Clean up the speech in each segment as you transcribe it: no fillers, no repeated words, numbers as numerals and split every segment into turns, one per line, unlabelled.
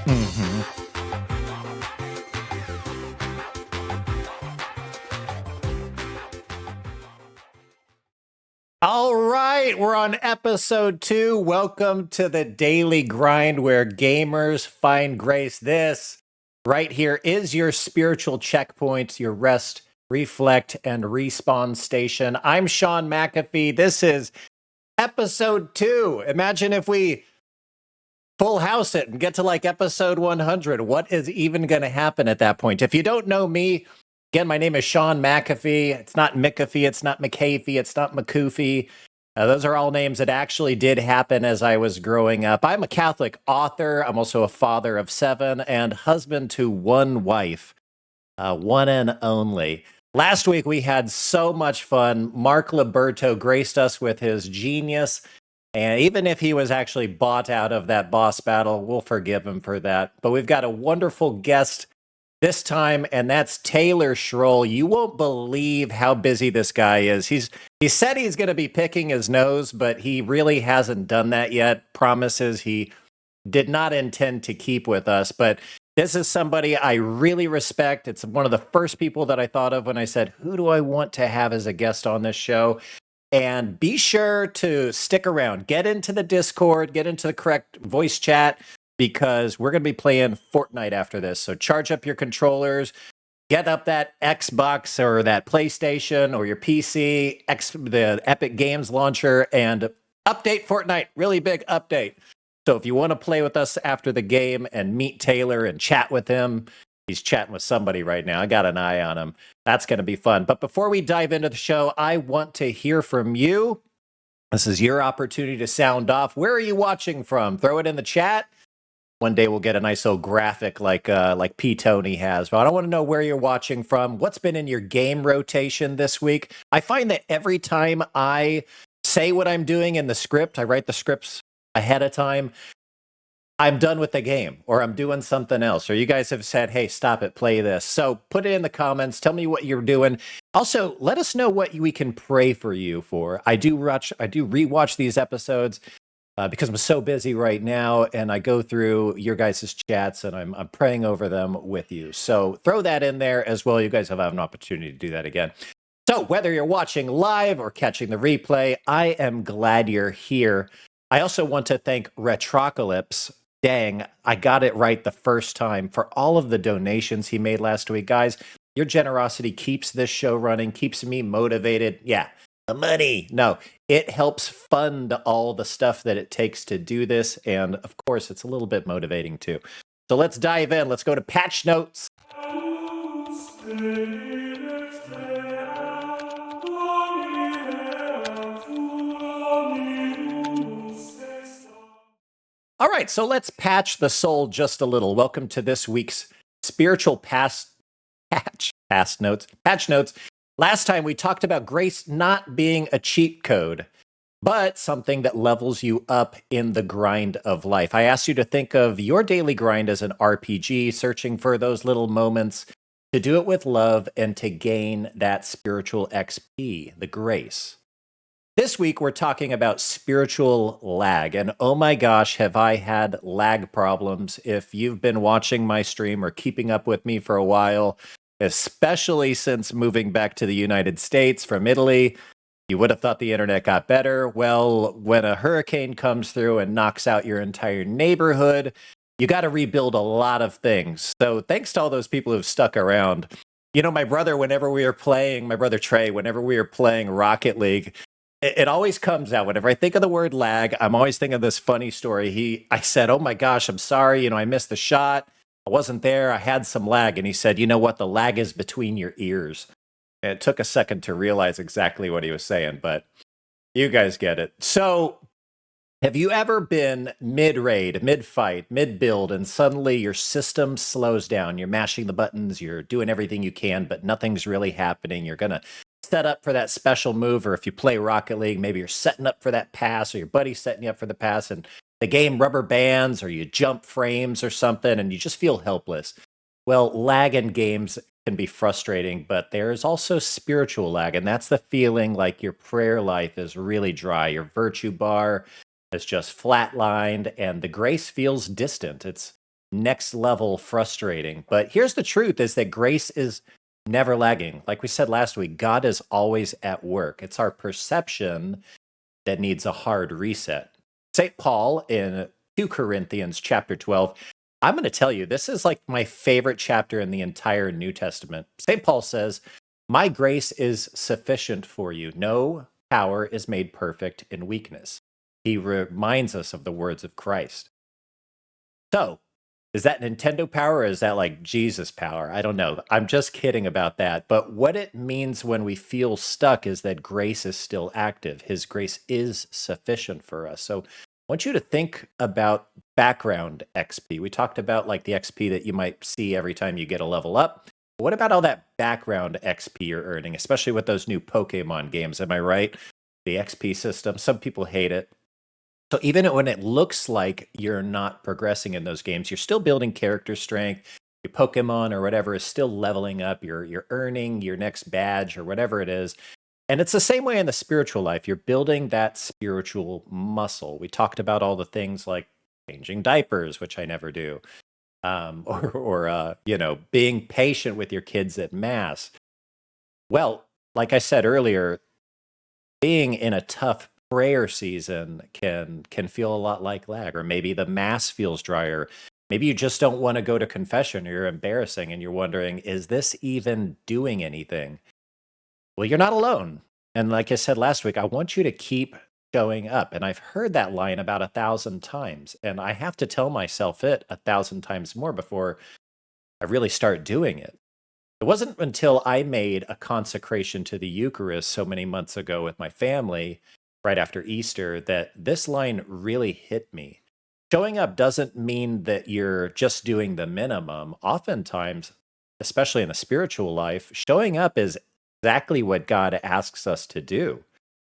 Mhm. All right, we're on episode 2. Welcome to the Daily Grind where gamers find grace. This right here is your spiritual checkpoint, your rest, reflect, and respawn station. I'm Shaun McAfee. This is episode 2. Imagine if we full house it and get to like episode 100. What is even going to happen at that point? If you don't know me, again, my name is Shaun McAfee. It's not McAfee, it's not McAfee, it's not McCoofy. Those are all names that actually did happen as I was growing up. I'm a Catholic author. I'm also a father of 7 and husband to one wife, one and only. Last week we had so much fun. Mark Liberto graced us with his genius. And even if he was actually bought out of that boss battle, we'll forgive him for that. But we've got a wonderful guest this time, and that's Taylor Schroll. You won't believe how busy this guy is. He said he's going to be picking his nose, but he really hasn't done that yet. Promises he did not intend to keep with us. But this is somebody I really respect. It's one of the first people that I thought of when I said, who do I want to have as a guest on this show? And be sure to stick around. Get into the Discord, get into the correct voice chat, because we're going to be playing Fortnite after this. So charge up your controllers, get up that Xbox or that PlayStation or your PC, the Epic Games launcher, and update Fortnite. Really big update. So if you want to play with us after the game and meet Taylor and chat with him, he's chatting with somebody right now. I got an eye on him. That's going to be fun. But before we dive into the show, I want to hear from you. This is your opportunity to sound off. Where are you watching from? Throw it in the chat. One day we'll get a nice old graphic like P. Tony has. But I want to know where you're watching from. What's been in your game rotation this week? I find that every time I say what I'm doing in the script, I write the scripts ahead of time, I'm done with the game or I'm doing something else. Or you guys have said, hey, stop it, play this. So put it in the comments. Tell me what you're doing. Also, let us know what we can pray for you for. I do rewatch these episodes because I'm so busy right now, and I go through your guys' chats and I'm praying over them with you. So throw that in there as well. You guys have an opportunity to do that again. So whether you're watching live or catching the replay, I am glad you're here. I also want to thank Retrocalypse. Dang, I got it right the first time, for all of the donations he made last week. Guys, your generosity keeps this show running, keeps me motivated. Yeah, the money. No, it helps fund all the stuff that it takes to do this. And of course, it's a little bit motivating too. So let's dive in. Let's go to patch notes. All right, so let's patch the soul just a little. Welcome to this week's spiritual patch notes. Last time we talked about grace not being a cheat code, but something that levels you up in the grind of life. I asked you to think of your daily grind as an RPG, searching for those little moments to do it with love and to gain that spiritual XP, the grace. This week, we're talking about spiritual lag. And oh my gosh, have I had lag problems. If you've been watching my stream or keeping up with me for a while, especially since moving back to the United States from Italy, you would have thought the internet got better. Well, when a hurricane comes through and knocks out your entire neighborhood, you got to rebuild a lot of things. So thanks to all those people who've stuck around. You know, my brother Trey, whenever we were playing Rocket League, it always comes out. Whenever I think of the word lag, I'm always thinking of this funny story. I said, oh my gosh, I'm sorry. I missed the shot. I wasn't there. I had some lag. And he said, you know what? The lag is between your ears. And it took a second to realize exactly what he was saying, but you guys get it. So have you ever been mid-raid, mid-fight, mid-build, and suddenly your system slows down? You're mashing the buttons, you're doing everything you can, but nothing's really happening. You're going to set up for that special move, or if you play Rocket League, maybe you're setting up for that pass, or your buddy's setting you up for the pass, and the game rubber bands, or you jump frames or something, and you just feel helpless. Well, lag in games can be frustrating, but there is also spiritual lag, and that's the feeling like your prayer life is really dry. Your virtue bar is just flatlined, and the grace feels distant. It's next level frustrating. But here's the truth is that grace is never lagging. Like we said last week, God is always at work. It's our perception that needs a hard reset. St. Paul in 2 Corinthians chapter 12, I'm going to tell you, this is like my favorite chapter in the entire New Testament. St. Paul says, "My grace is sufficient for you. No power is made perfect in weakness." He reminds us of the words of Christ. So, is that Nintendo power or is that like Jesus power? I don't know. I'm just kidding about that. But what it means when we feel stuck is that grace is still active. His grace is sufficient for us. So, I want you to think about background XP. We talked about like the XP that you might see every time you get a level up. What about all that background XP you're earning, especially with those new Pokemon games? Am I right? The XP system, some people hate it. So even when it looks like you're not progressing in those games, you're still building character strength. Your Pokemon or whatever is still leveling up. You're earning your next badge or whatever it is. And it's the same way in the spiritual life. You're building that spiritual muscle. We talked about all the things like changing diapers, which I never do, or being patient with your kids at mass. Well, like I said earlier, being in a tough prayer season can feel a lot like lag, or maybe the mass feels drier. Maybe you just don't want to go to confession, or you're embarrassing and you're wondering, is this even doing anything? Well, you're not alone. And like I said last week, I want you to keep showing up. And I've heard that line about 1,000 times, and I have to tell myself it 1,000 times more before I really start doing it. It wasn't until I made a consecration to the Eucharist so many months ago with my family, right after Easter, that this line really hit me. Showing up doesn't mean that you're just doing the minimum. Oftentimes, especially in the spiritual life, showing up is exactly what God asks us to do.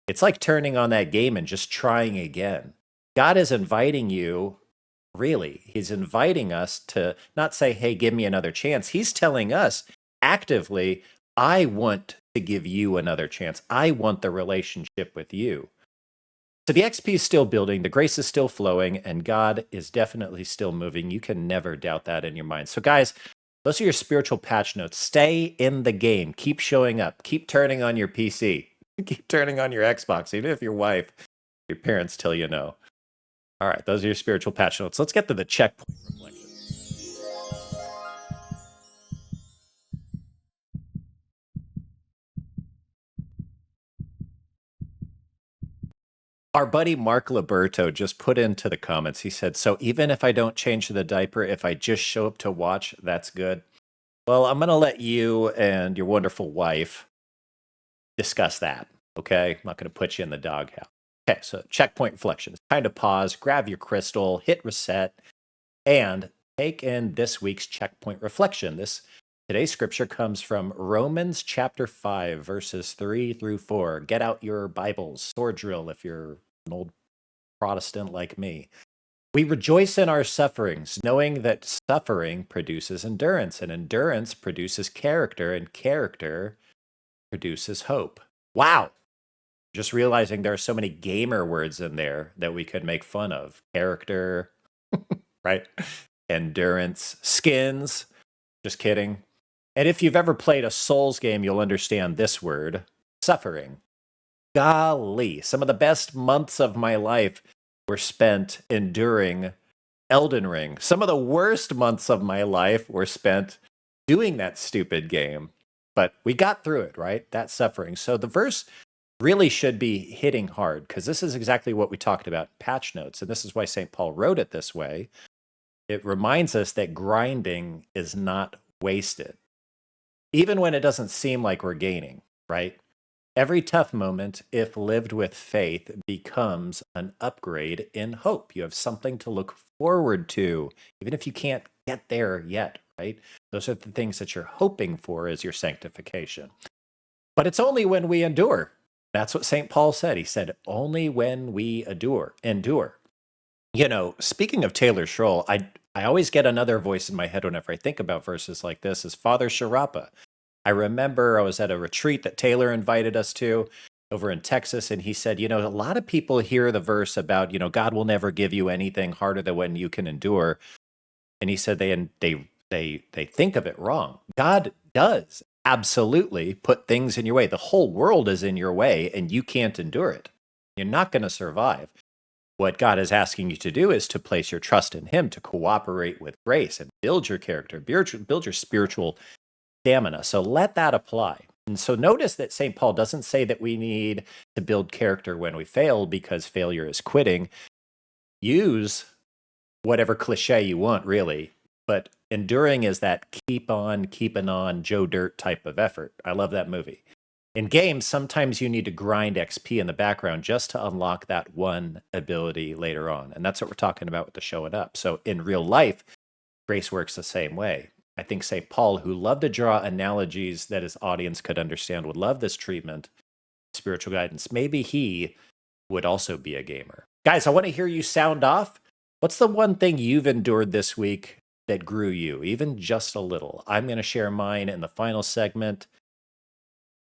It's like turning on that game and just trying again. God is inviting you, really. He's inviting us to not say, hey, give me another chance. He's telling us actively, I want to give you another chance. I want the relationship with you. So the XP is still building, the grace is still flowing, and God is definitely still moving. You can never doubt that in your mind. So, guys, those are your spiritual patch notes. Stay in the game. Keep showing up. Keep turning on your PC. Keep turning on your Xbox, even if your wife, your parents tell you no. All right, those are your spiritual patch notes. Let's get to the checkpoint reflection. Our buddy Mark Liberto just put into the comments, he said, so even if I don't change the diaper, if I just show up to watch, that's good. Well, I'm going to let you and your wonderful wife discuss that, okay? I'm not going to put you in the doghouse. Okay, so checkpoint reflection. It's time to pause, grab your crystal, hit reset, and take in this week's checkpoint reflection. Today's scripture comes from Romans chapter 5, verses 3 through 4. Get out your Bibles, sword drill if you're an old Protestant like me. We rejoice in our sufferings, knowing that suffering produces endurance, and endurance produces character, and character produces hope. Wow. Just realizing there are so many gamer words in there that we could make fun of. Character, right? Endurance, skins. Just kidding. And if you've ever played a Souls game, you'll understand this word, suffering. Golly, some of the best months of my life were spent enduring Elden Ring. Some of the worst months of my life were spent doing that stupid game. But we got through it, right? That suffering. So the verse really should be hitting hard, because this is exactly what we talked about in patch notes. And this is why St. Paul wrote it this way. It reminds us that grinding is not wasted, even when it doesn't seem like we're gaining, right? Every tough moment, if lived with faith, becomes an upgrade in hope. You have something to look forward to, even if you can't get there yet, right? Those are the things that you're hoping for as your sanctification. But it's only when we endure. That's what St. Paul said. He said, only when we endure. You know, speaking of Taylor Schroll, I always get another voice in my head whenever I think about verses like this, is Father Sharapa. I remember I was at a retreat that Taylor invited us to over in Texas, and he said, you know, a lot of people hear the verse about, you know, God will never give you anything harder than when you can endure. And he said they think of it wrong. God does absolutely put things in your way. The whole world is in your way and you can't endure it. You're not going to survive. What God is asking you to do is to place your trust in him, to cooperate with grace and build your character, build your spiritual stamina. So let that apply. And so notice that St. Paul doesn't say that we need to build character when we fail because failure is quitting. Use whatever cliche you want, really. But enduring is that keep on, keeping on, Joe Dirt type of effort. I love that movie. In games, sometimes you need to grind XP in the background just to unlock that one ability later on. And that's what we're talking about with the showing up. So in real life, grace works the same way. I think St. Paul, who loved to draw analogies that his audience could understand, would love this treatment, spiritual guidance. Maybe he would also be a gamer. Guys, I want to hear you sound off. What's the one thing you've endured this week that grew you, even just a little? I'm going to share mine in the final segment.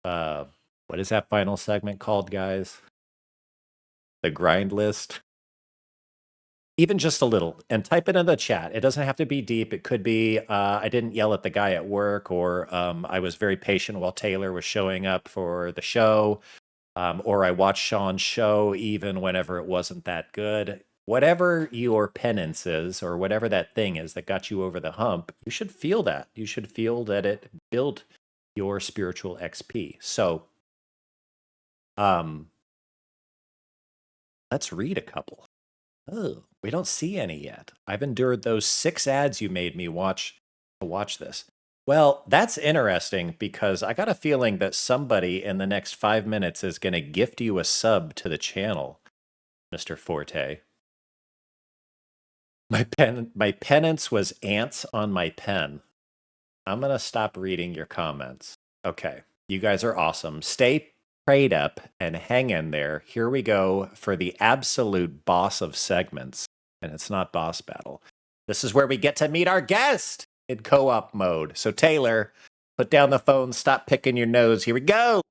What is that final segment called, guys? The grind list. Even just a little, and type it in the chat. It doesn't have to be deep. It could be I didn't yell at the guy at work, or I was very patient while Taylor was showing up for the show, or I watched Shaun's show even whenever it wasn't that good. Whatever your penance is, or whatever that thing is that got you over the hump, you should feel that. You should feel that it built your spiritual XP. So let's read a couple. Oh, we don't see any yet. I've endured those 6 ads you made me watch to watch this. Well, that's interesting because I got a feeling that somebody in the next 5 minutes is going to gift you a sub to the channel, Mr. Forte. My penance was ants on my pen. I'm going to stop reading your comments. Okay, you guys are awesome. Stay prayed up and hang in there. Here we go for the absolute boss of segments. And it's not boss battle. This is where we get to meet our guest in co-op mode. So Taylor, put down the phone, stop picking your nose. Here we go.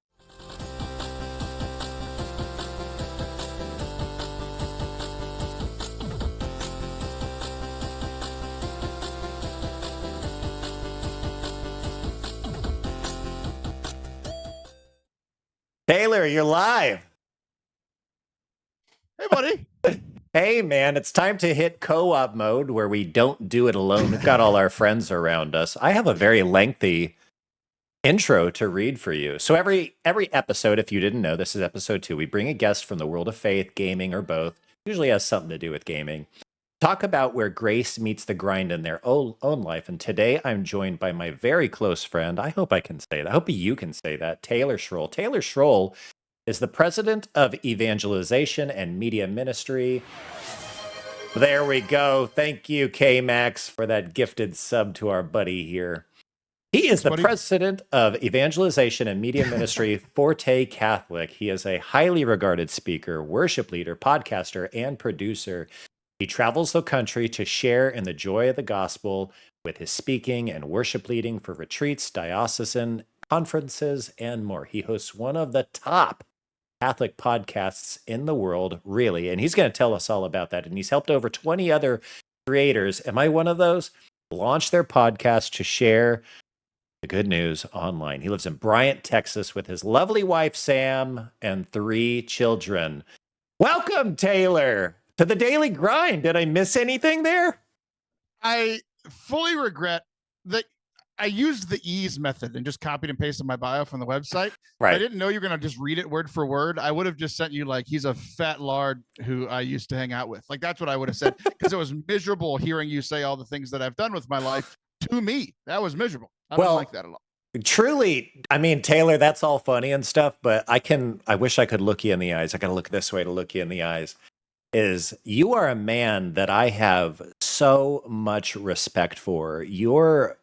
Taylor, you're live.
Hey, buddy.
Hey, man, it's time to hit co-op mode where we don't do it alone. We've got all our friends around us. I have a very lengthy intro to read for you. So every episode, if you didn't know, this is episode 2, we bring a guest from the world of faith, gaming, or both. Usually has something to do with gaming. Talk about where grace meets the grind in their own life. And today I'm joined by my very close friend. I hope I can say that. I hope you can say that. Taylor Schroll. Taylor Schroll is the president of evangelization and media ministry. There we go. Thank you, K-Max, for that gifted sub to our buddy here. He is the president of evangelization and media ministry, Forte Catholic. He is a highly regarded speaker, worship leader, podcaster, and producer. He travels the country to share in the joy of the gospel with his speaking and worship leading for retreats, diocesan conferences, and more. He hosts one of the top Catholic podcasts in the world, really, and he's going to tell us all about that. And he's helped over 20 other creators, am I one of those, launch their podcast to share the good news online. He lives in Bryant, Texas with his lovely wife, Sam, and 3 children. Welcome, Taylor, to the Daily Grind. Did I miss anything there?
I fully regret that I used the ease method and just copied and pasted my bio from the website.
Right.
I didn't know you were going to just read it word for word. I would have just sent you like, he's a fat lard who I used to hang out with. Like, that's what I would have said, because it was miserable hearing you say all the things that I've done with my life to me. That was miserable. I don't like that at all.
Truly, I mean, Taylor, that's all funny and stuff, but I wish I could look you in the eyes. I got to look this way to look you in the eyes. You are a man that I have so much respect for. Your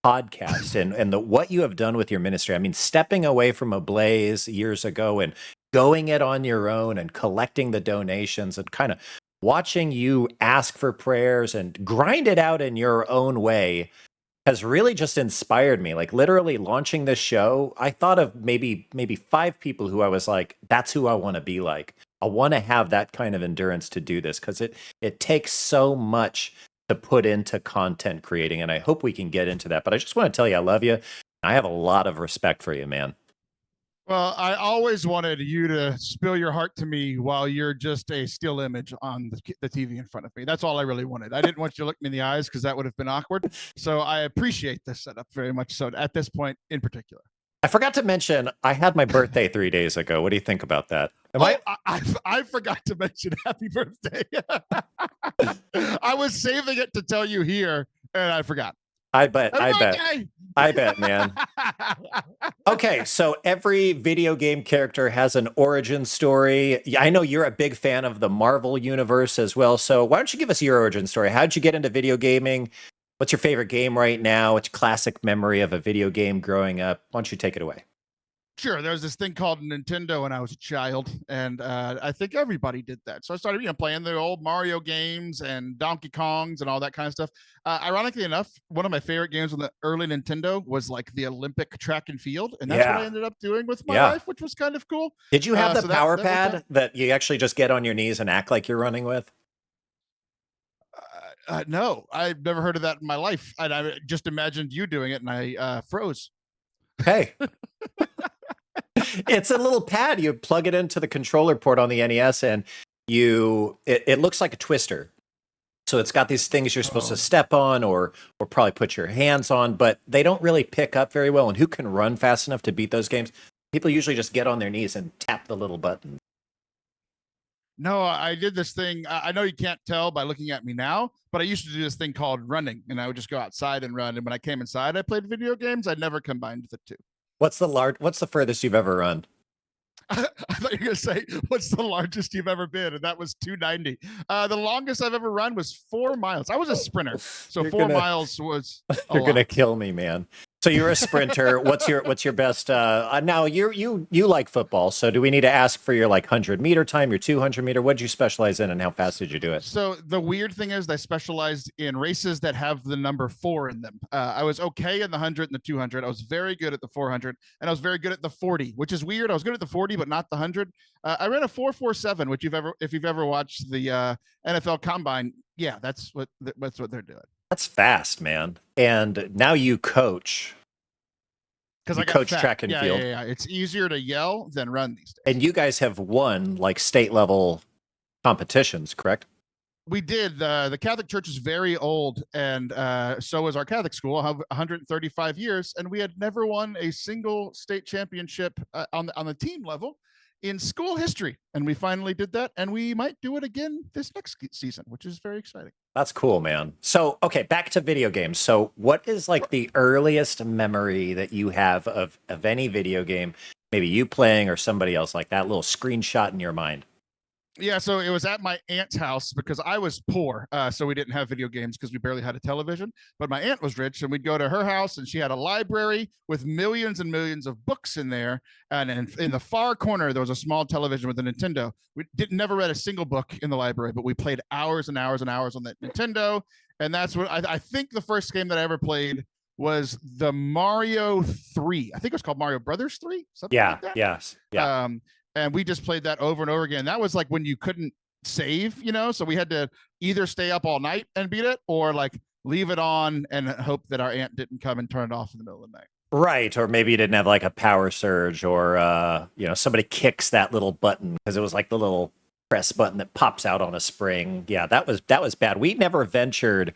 podcast and what you have done with your ministry. I mean, stepping away from Ablaze years ago and going it on your own and collecting the donations and kind of watching you ask for prayers and grind it out in your own way has really just inspired me. Like, literally launching this show, I thought of maybe 5 people who I was like, that's who I want to be like. I want to have that kind of endurance to do this, because it takes so much to put into content creating. And I hope we can get into that. But I just want to tell you, I love you. I have a lot of respect for you, man.
Well, I always wanted you to spill your heart to me while you're just a still image on the TV in front of me. That's all I really wanted. I didn't want you to look me in the eyes because that would have been awkward. So I appreciate this setup very much so at this point in particular.
I forgot to mention, I had my birthday 3 days ago. What do you think about that?
I forgot to mention happy birthday. I was saving it to tell you here, and I forgot.
I bet, man. Okay, so every video game character has an origin story. I know you're a big fan of the Marvel universe as well. So why don't you give us your origin story? How'd you get into video gaming? What's your favorite game right now? What's your classic memory of a video game growing up? Why don't you take it away?
Sure, there was this thing called Nintendo when I was a child, and I think everybody did that. So I started, playing the old Mario games and Donkey Kongs and all that kind of stuff. Ironically enough, one of my favorite games on the early Nintendo was like the Olympic track and field, and that's what I ended up doing with my life, which was kind of cool.
Did you have the power pad that you actually just get on your knees and act like you're running with?
No, I've never heard of that in my life. I just imagined you doing it, and I froze.
Hey. It's a little pad. You plug it into the controller port on the NES, and it looks like a twister. So it's got these things you're supposed to step on or probably put your hands on, but they don't really pick up very well. And who can run fast enough to beat those games? People usually just get on their knees and tap the little button.
No, I did this thing. I know you can't tell by looking at me now, but I used to do this thing called running, and I would just go outside and run. And when I came inside, I played video games. I never combined the two.
What's the furthest you've ever run?
I thought you were going to say, what's the largest you've ever been? And that was 290. The longest I've ever run was 4 miles. I was a sprinter. So 4 miles was
You're going to kill me, man. So you're a sprinter. What's your best? Now you like football. So do we need to ask for your 100-meter time, your 200-meter? What did you specialize in, and how fast did you do it?
So the weird thing is, I specialized in races that have the number 4 in them. I was okay in the 100 and the 200. I was very good at the 400, and I was very good at the 40, which is weird. I was good at the 40, but not the 100. I ran a 4.47, which if you've ever watched the NFL Combine, yeah, that's what they're doing.
That's fast, man. And now you coach.
Because I
coach track and field.
Yeah. It's easier to yell than run these days.
And you guys have won state level competitions, correct?
We did. The Catholic Church is very old, and so is our Catholic school, 135 years, and we had never won a single state championship on the team level in school history. And we finally did that, and we might do it again this next season, which is very exciting.
That's cool, man. So, okay, back to video games. So what is the earliest memory that you have of any video game? Maybe you playing or somebody else, that little screenshot in your mind.
Yeah, so it was at my aunt's house because I was poor, so we didn't have video games because we barely had a television. But my aunt was rich, and we'd go to her house, and she had a library with millions and millions of books in there. And in the far corner, there was a small television with a Nintendo. We never read a single book in the library, but we played hours and hours and hours on that Nintendo. And that's what I think the first game that I ever played was the Mario 3. I think it was called Mario Brothers 3. Something like that.
Yes. Yeah.
And we just played that over and over again. That was when you couldn't save, so we had to either stay up all night and beat it or leave it on and hope that our aunt didn't come and turn it off in the middle of the night.
Right. Or maybe you didn't have a power surge or, somebody kicks that little button because it was the little press button that pops out on a spring. Yeah, that was bad. We never ventured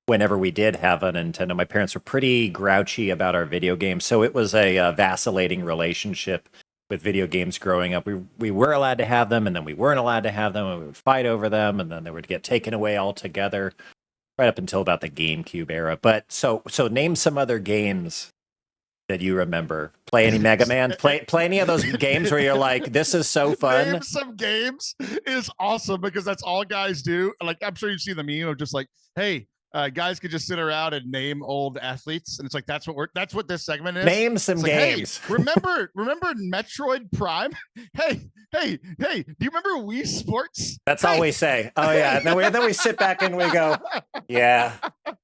whenever we did have a Nintendo. My parents were pretty grouchy about our video games. So it was a vacillating relationship with video games growing up. We were allowed to have them, and then we weren't allowed to have them, and we would fight over them, and then they would get taken away altogether, right up until about the GameCube era. But so name some other games that you remember. Play any Mega Man? Play any of those games where you're this is so fun?
Name some games is awesome because that's all guys do. I'm sure you've seen the meme of just hey, guys could just sit around and name old athletes, and it's that's what this segment is.
Name some games.
Hey, remember Metroid Prime? Hey, do you remember Wii Sports?
That's all we say. Oh yeah. And then we sit back and we go, yeah,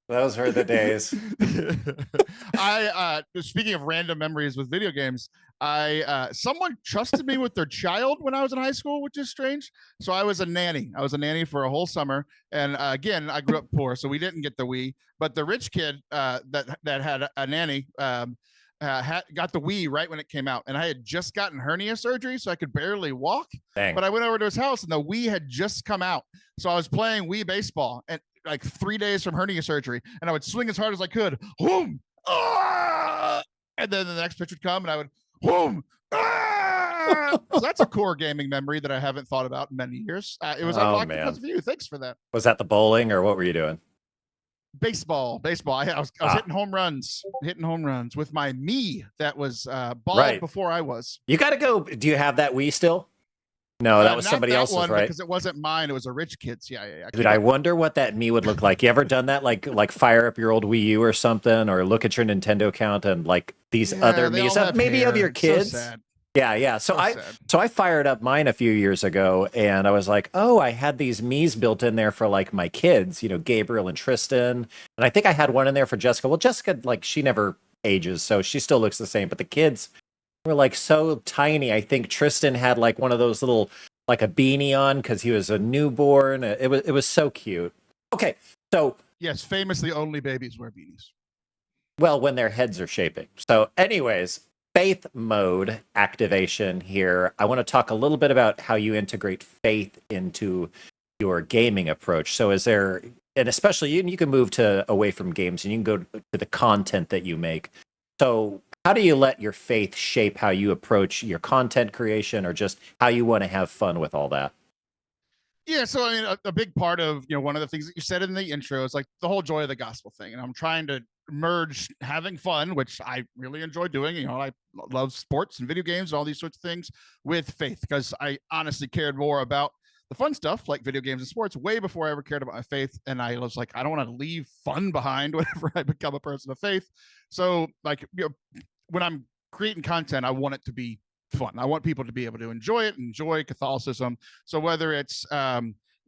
those were the days.
Speaking of random memories with video games, I someone trusted me with their child when I was in high school, which is strange. So I was a nanny. I was a nanny for a whole summer, and again, I grew up poor, so we didn't get the Wii. But the rich kid that had a nanny got the Wii right when it came out, and I had just gotten hernia surgery, so I could barely walk.
Dang.
But I went over to his house, and the Wii had just come out, so I was playing Wii baseball, and like 3 days from hernia surgery, and I would swing as hard as I could. Boom! Ah! And then the next pitch would come, and I would boom. Ah! So that's a core gaming memory that I haven't thought about in many years. It was unlocked because of you. Thanks for that.
Was that the bowling, or what were you doing?
Baseball. I was hitting home runs with my me that was bald before I was.
You got to go. Do you have that Wii still? No, that was somebody else's, right?
Because it wasn't mine. It was a rich kid's. Yeah.
Dude, I wonder what that me would look like. You ever done that? Like fire up your old Wii U or something, or look at your Nintendo account and like these other Mii's, maybe of your kids.
So sad.
Yeah. So I fired up mine a few years ago, and I was like, oh, I had these Mii's built in there for like my kids, Gabriel and Tristan, and I think I had one in there for Jessica. Well, Jessica, like, she never ages, so she still looks the same, but the kids were like so tiny. I think Tristan had like one of those little, like a beanie on because he was a newborn. It was so cute. Okay, so
yes, famously only babies wear beanies.
Well, when their heads are shaping. So, anyways, faith mode activation here. I want to talk a little bit about how you integrate faith into your gaming approach. So, is there, and especially you can move away from games and you can go to the content that you make. So, how do you let your faith shape how you approach your content creation, or just how you want to have fun with all that?
Yeah, so I mean, a big part of one of the things that you said in the intro is like the whole joy of the gospel thing, and I'm trying to merge having fun, which I really enjoy doing. I love sports and video games and all these sorts of things, with faith, because I honestly cared more about the fun stuff like video games and sports way before I ever cared about my faith. And I was like, I don't want to leave fun behind whenever I become a person of faith. So like, when I'm creating content, I want it to be fun. I want people to be able to enjoy it, enjoy Catholicism. So whether it's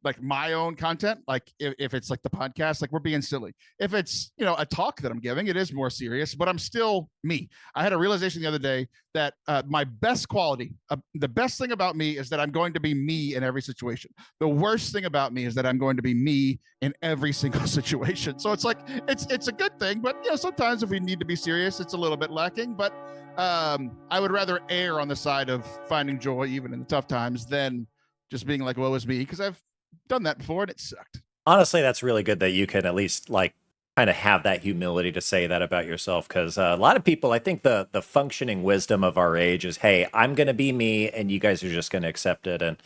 like my own content, like if it's like the podcast, like we're being silly. If it's, a talk that I'm giving, it is more serious, but I'm still me. I had a realization the other day that my best quality, the best thing about me is that I'm going to be me in every situation. The worst thing about me is that I'm going to be me in every single situation. So it's like, it's a good thing, but sometimes if we need to be serious, it's a little bit lacking, but I would rather err on the side of finding joy even in the tough times than just being like, woe is me, because I've done that before and it sucked.
Honestly, that's really good that you can at least like kind of have that humility to say that about yourself, because a lot of people, I think the functioning wisdom of our age is, hey, I'm going to be me and you guys are just going to accept it. And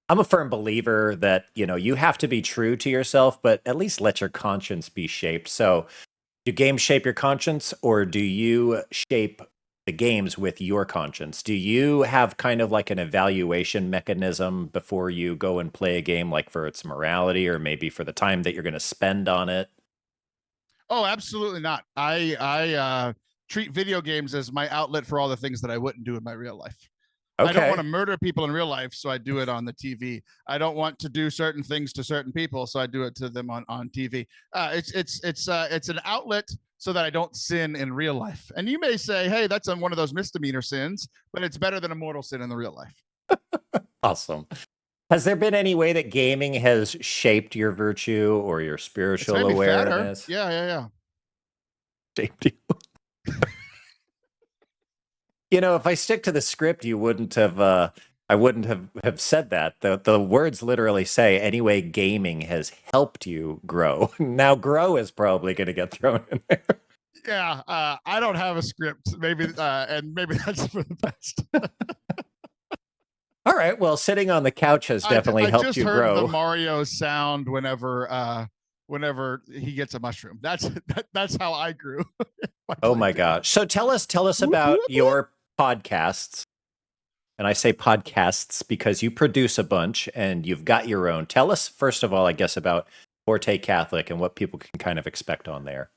I'm a firm believer that, you have to be true to yourself, but at least let your conscience be shaped. So do games shape your conscience, or do you shape the games with your conscience? Do you have kind of like an evaluation mechanism before you go and play a game, like for its morality or maybe for the time that you're going to spend on it?
Oh, absolutely not. I treat video games as my outlet for all the things that I wouldn't do in my real life. Okay. I don't want to murder people in real life, so I do it on the TV. I don't want to do certain things to certain people, so I do it to them on TV. It's an outlet so that I don't sin in real life. And you may say, hey, that's one of those misdemeanor sins, but it's better than a mortal sin in the real life.
Awesome. Has there been any way that gaming has shaped your virtue or your spiritual awareness?
Fatter. Yeah.
Shaped you. If I stick to the script, you wouldn't have. I wouldn't have said that. The words literally say, anyway, gaming has helped you grow. Now, grow is probably going to get thrown in there.
Yeah, I don't have a script. Maybe, and maybe that's for the best.
All right. Well, sitting on the couch has definitely helped you grow. I just heard
the Mario sound whenever he gets a mushroom. That's how I grew.
Oh my gosh! So tell us about your podcasts. And I say podcasts because you produce a bunch and you've got your own. Tell us, first of all, I guess, about Forte Catholic and what people can kind of expect on there.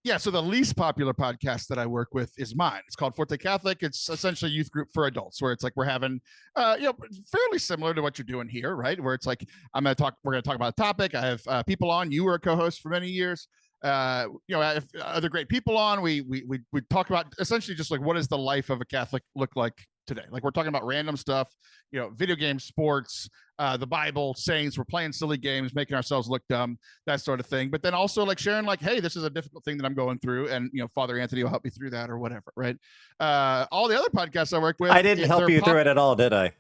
Yeah, so the least popular podcast that I work with is mine. It's called Forte Catholic. It's essentially a youth group for adults, where it's like we're having, fairly similar to what you're doing here, right? Where it's like we're going to talk about a topic. I have people on. You were a co-host for many years. if other great people on. We talk about essentially just like what does the life of a Catholic look like today. Like we're talking about random stuff, video games, sports, the Bible, saints. We're playing silly games, making ourselves look dumb, that sort of thing. But then also like sharing, like, hey, this is a difficult thing that I'm going through, and Father Anthony will help me through that or whatever, right? All the other podcasts I work with,
I didn't help you through it at all, did I?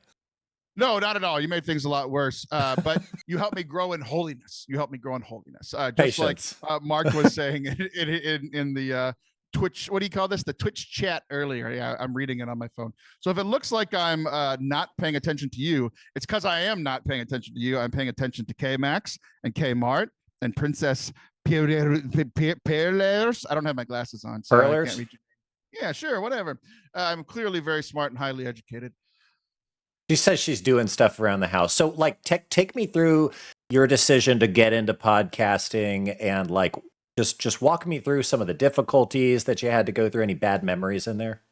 No, not at all. You made things a lot worse. But you helped me grow in holiness. Just
Patience.
like Mark was saying in the Twitch. What do you call this? The Twitch chat earlier. Yeah, I'm reading it on my phone. So if it looks like I'm not paying attention to you, it's because I am not paying attention to you. I'm paying attention to K Max and K Mart and Princess Perlers. I don't have my glasses on, so I can't read you. Yeah, sure, whatever. I'm clearly very smart and highly educated.
She says she's doing stuff around the house. So, like, take me through your decision to get into podcasting, and like, just walk me through some of the difficulties that you had to go through. Any bad memories in there?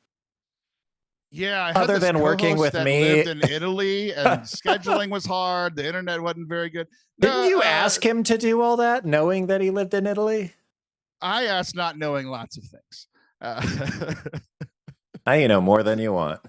Yeah, I had
other than working with me,
lived in Italy, and scheduling was hard. The internet wasn't very good.
Didn't you ask him to do all that, knowing that he lived in Italy?
I asked, not knowing lots of things.
Now you know more than you want.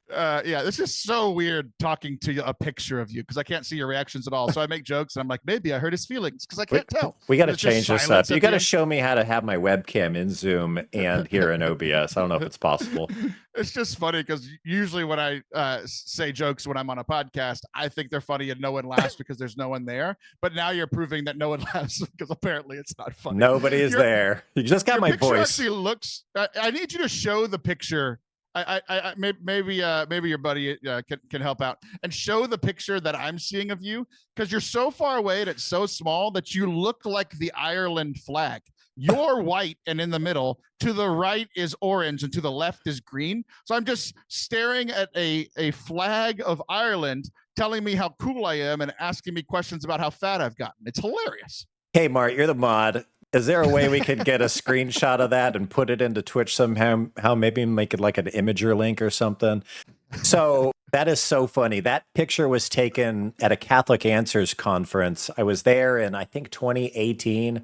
Yeah, this is so weird talking to a picture of you because I can't see your reactions at all. So I make jokes and I'm like, maybe I hurt his feelings because I can't tell.
We got to change this up. You got to show me how to have my webcam in Zoom and here in OBS. I don't know if it's possible.
It's just funny because usually when I say jokes when I'm on a podcast, I think they're funny and no one laughs because there's no one there. But now you're proving that no one laughs because apparently it's not funny.
Nobody is there. You just got my voice.
Actually looks. I need you to show the picture. Maybe your buddy can help out and show the picture that I'm seeing of you, because you're so far away and it's so small that you look like the Ireland flag. You're white and in the middle. To the right is orange and to the left is green. So I'm just staring at a flag of Ireland telling me how cool I am and asking me questions about how fat I've gotten. It's hilarious.
Hey, Mart, you're the mod. Is there a way we could get a screenshot of that and put it into Twitch somehow? Maybe make it like an imager link or something? So that is so funny. That picture was taken at a Catholic Answers conference. I was there in, I think, 2018.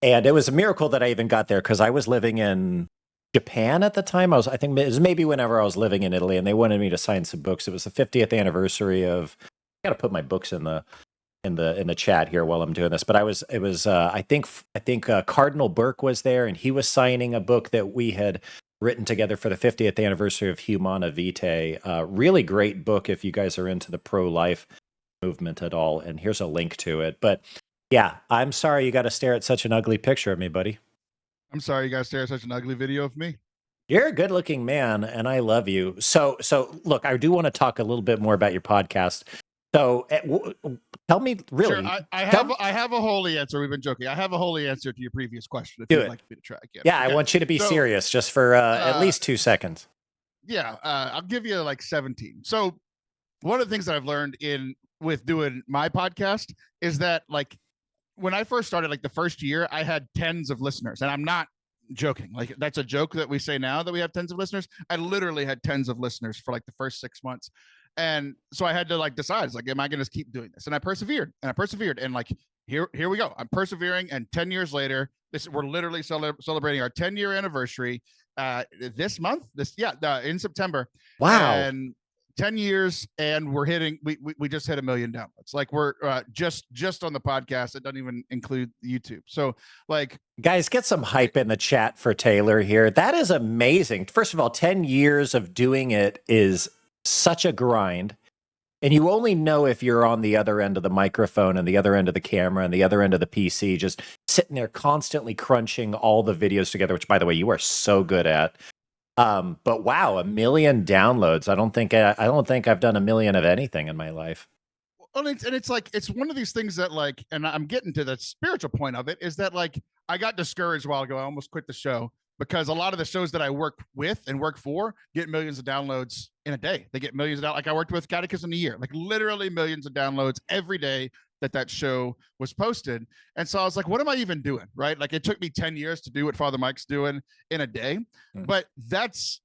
And it was a miracle that I even got there because I was living in Japan at the time. I think it was maybe whenever I was living in Italy, and they wanted me to sign some books. It was the 50th anniversary of, I got to put my books in the chat here while I'm doing this, but I think Cardinal Burke was there, and he was signing a book that we had written together for the 50th anniversary of Humana Vitae. Really great book if you guys are into the pro-life movement at all. And here's a link to it. But yeah, I'm sorry you got to stare at such an ugly picture of me, buddy.
I'm sorry you got to stare at such an ugly video of me.
You're a good-looking man, and I love you. So look, I do want to talk a little bit more about your podcast. So tell me, really.
Sure, I have a holy answer. We've been joking. I have a holy answer to your previous question. If you'd like me to try again.
Yeah, okay. I want you to be serious just for at least 2 seconds.
Yeah, I'll give you like 17. So one of the things that I've learned with doing my podcast is that, like, when I first started, like the first year, I had tens of listeners, and I'm not joking. Like, that's a joke that we say now that we have tens of listeners. I literally had tens of listeners for like the first 6 months. And so I had to like decide, like, am I going to keep doing this? And I persevered and like, here we go. I'm persevering. And 10 years later, we're literally celebrating our 10-year anniversary this month, in September.
Wow.
And 10 years, and we just hit 1 million downloads. Like, we're just on the podcast. It doesn't even include YouTube. So, like,
guys, get some hype in the chat for Taylor here. That is amazing. First of all, 10 years of doing it is such a grind, and you only know if you're on the other end of the microphone and the other end of the camera and the other end of the PC, just sitting there constantly crunching all the videos together, which, by the way, you are so good at. But wow, 1 million downloads. I don't think I've done 1 million of anything in my life.
Well, it's like, it's one of these things that, like, and I'm getting to the spiritual point of it, is that, like, I got discouraged a while ago. I almost quit the show because a lot of the shows that I work with and work for get millions of downloads in a day. They get millions of downloads. Like, I worked with Catechism a year, like literally millions of downloads every day that show was posted. And so I was like, what am I even doing? Right? Like, it took me 10 years to do what Father Mike's doing in a day, but that's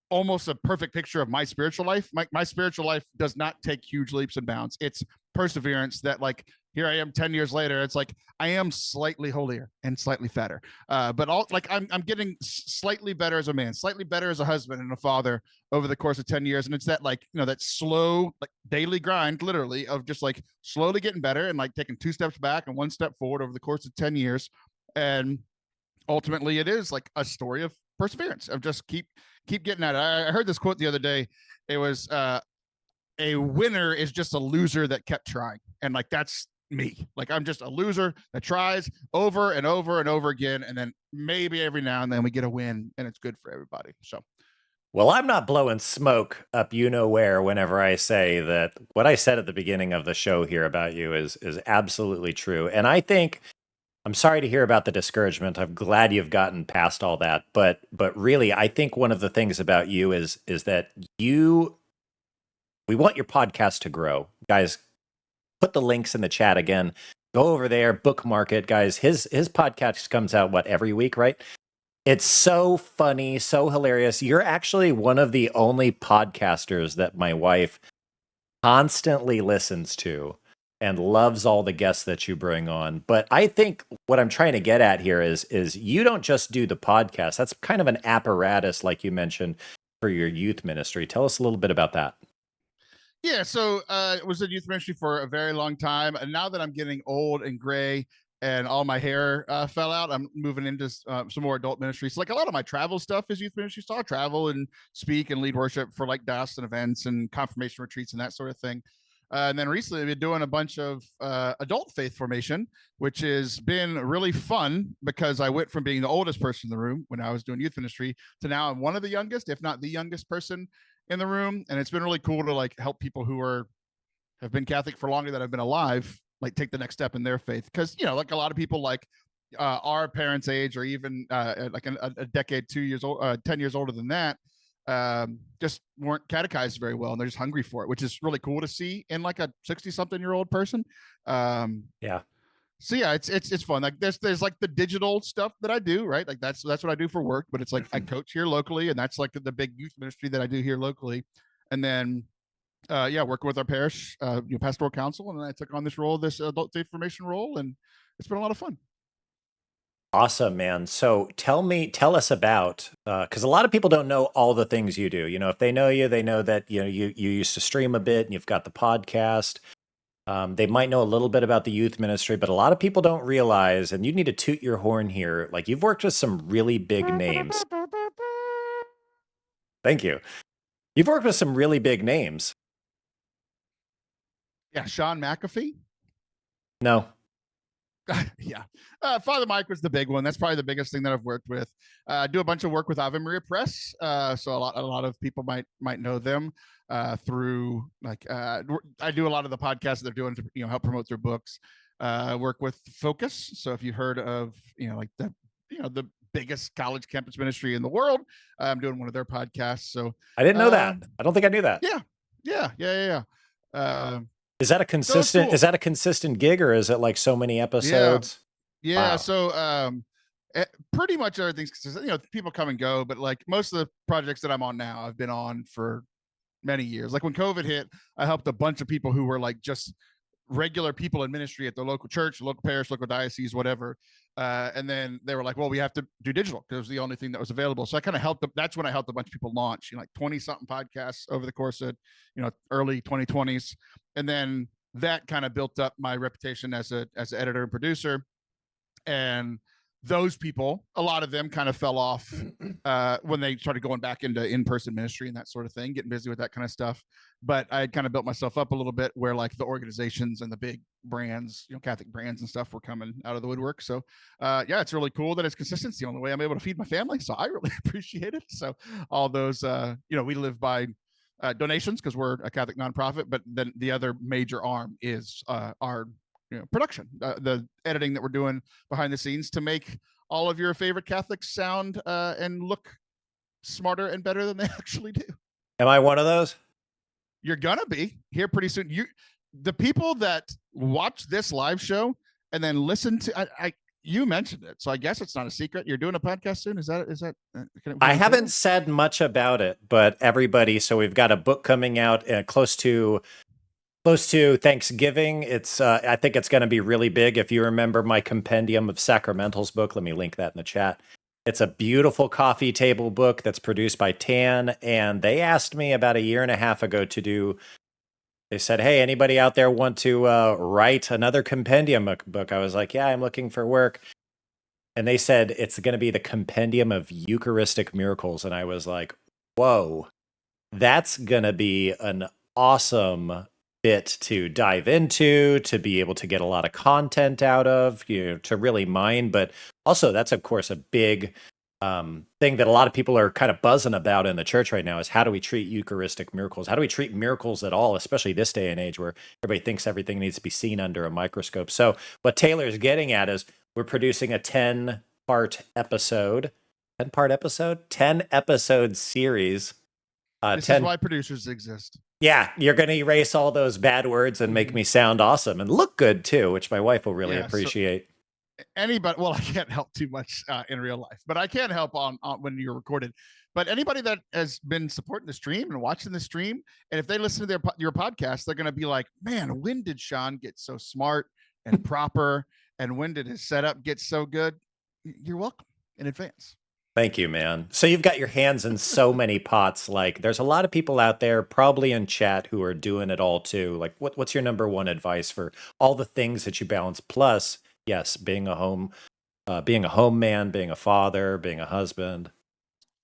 almost a perfect picture of my spiritual life. My spiritual life does not take huge leaps and bounds. It's perseverance that, like, here I am 10 years later. It's like I am slightly holier and slightly fatter. But all like I'm getting slightly better as a man, slightly better as a husband and a father over the course of 10 years. And it's that like, that slow, like daily grind, literally, of just like slowly getting better and like taking 2 steps back and 1 step forward over the course of 10 years. And ultimately it is like a story of perseverance, of just keep getting at it. I heard this quote the other day. It was a winner is just a loser that kept trying. And like, that's me. Like, I'm just a loser that tries over and over and over again. And then maybe every now and then we get a win and it's good for everybody. So,
Well, I'm not blowing smoke up you know where whenever I say that what I said at the beginning of the show here about you is absolutely true. And I think I'm sorry to hear about the discouragement. I'm glad you've gotten past all that. But really, I think one of the things about you is that we want your podcast to grow. Guys, put the links in the chat again. Go over there, bookmark it, guys. His podcast comes out every week, right? It's so funny, so hilarious. You're actually one of the only podcasters that my wife constantly listens to and loves all the guests that you bring on. But I think what I'm trying to get at here is you don't just do the podcast. That's kind of an apparatus, like you mentioned, for your youth ministry. Tell us a little bit about that.
yeah, so it was in youth ministry for a very long time. And now that I'm getting old and gray and all my hair fell out, I'm moving into some more adult ministries. So, like, a lot of my travel stuff is youth ministry. So I travel and speak and lead worship for like diocesan events and confirmation retreats and that sort of thing. And then recently, I've been doing a bunch of adult faith formation, which has been really fun because I went from being the oldest person in the room when I was doing youth ministry to now I'm one of the youngest, if not the youngest person in the room. And it's been really cool to like help people who have been Catholic for longer that have been alive, like take the next step in their faith. Because, like a lot of people like our parents' age, or even like a decade, 2 years old, 10 years older than that, just weren't catechized very well, and they're just hungry for it, which is really cool to see in like a 60-something-year-old person.
Yeah.
So yeah, it's fun. Like there's like the digital stuff that I do, right? Like that's what I do for work, but it's like I coach here locally, and that's like the big youth ministry that I do here locally. And then working with our parish, pastoral council, and then I took on this role, this adult faith formation role, and it's been a lot of fun.
Awesome, man. So tell us about, because a lot of people don't know all the things you do. If they know you, they know that you used to stream a bit, and you've got the podcast. They might know a little bit about the youth ministry, but a lot of people don't realize, and you need to toot your horn here. Like, you've worked with some really big names. Thank you. You've worked with some really big names.
Yeah, Shaun McAfee.
No.
Yeah. Father Mike was the big one. That's probably the biggest thing that I've worked with. I do a bunch of work with Ave Maria Press. So a lot of people might know them through like I do a lot of the podcasts that they're doing to help promote their books. Work with Focus. So if you've heard of like the biggest college campus ministry in the world, I'm doing one of their podcasts. So
I didn't know that. I don't think I knew that.
Yeah.
Is that a consistent?
Cool.
Is that a consistent gig, or is it like so many episodes?
Yeah.
Wow.
So pretty much everything's consistent. People come and go, but like most of the projects that I'm on now, I've been on for many years. Like when COVID hit, I helped a bunch of people who were like just regular people in ministry at their local church, local parish, local diocese, whatever. And then they were like, well, we have to do digital because it was the only thing that was available. So I kind of helped them. That's when I helped a bunch of people launch, like 20 something podcasts over the course of, early 2020s. And then that kind of built up my reputation as an editor and producer. And those people, a lot of them kind of fell off when they started going back into in-person ministry and that sort of thing, getting busy with that kind of stuff. But I had kind of built myself up a little bit where like the organizations and the big brands, Catholic brands and stuff were coming out of the woodwork. So it's really cool that it's consistent. It's the only way I'm able to feed my family. So I really appreciate it. So all those, we live by donations because we're a Catholic nonprofit, but then the other major arm is our production, the editing that we're doing behind the scenes to make all of your favorite Catholics sound and look smarter and better than they actually do.
Am I one of those?
You're gonna be here pretty soon. The people that watch this live show and then listen to you mentioned it, so I guess it's not a secret. You're doing a podcast soon. Is that?
I haven't said much about it, but everybody. So we've got a book coming out close to Close to Thanksgiving. It's I think it's going to be really big. If you remember my Compendium of Sacramentals book, let me link that in the chat. It's a beautiful coffee table book that's produced by Tan, and they asked me about a year and a half ago to do. They said, "Hey, anybody out there want to write another compendium book?" I was like, "Yeah, I'm looking for work." And they said it's going to be the Compendium of Eucharistic Miracles, and I was like, "Whoa, that's going to be an awesome bit to dive into, to be able to get a lot of content out of, to really mine." But also, that's of course a big thing that a lot of people are kind of buzzing about in the church right now is how do we treat Eucharistic miracles? How do we treat miracles at all, especially this day and age where everybody thinks everything needs to be seen under a microscope? So what Taylor's getting at is we're producing a 10-part episode, 10 episode series.
This is why producers exist.
Yeah, you're going to erase all those bad words and make me sound awesome and look good too, which my wife will really appreciate.
So anybody, well, I can't help too much in real life, but I can help on when you're recorded. But anybody that has been supporting the stream and watching the stream, and if they listen to your podcast, they're going to be like, "Man, when did Shaun get so smart and proper? And when did his setup get so good?" You're welcome in advance.
Thank you, man. So you've got your hands in so many pots. Like, there's a lot of people out there, probably in chat, who are doing it all too. Like, what's your number one advice for all the things that you balance? Plus, yes, being a home man, being a father, being a husband.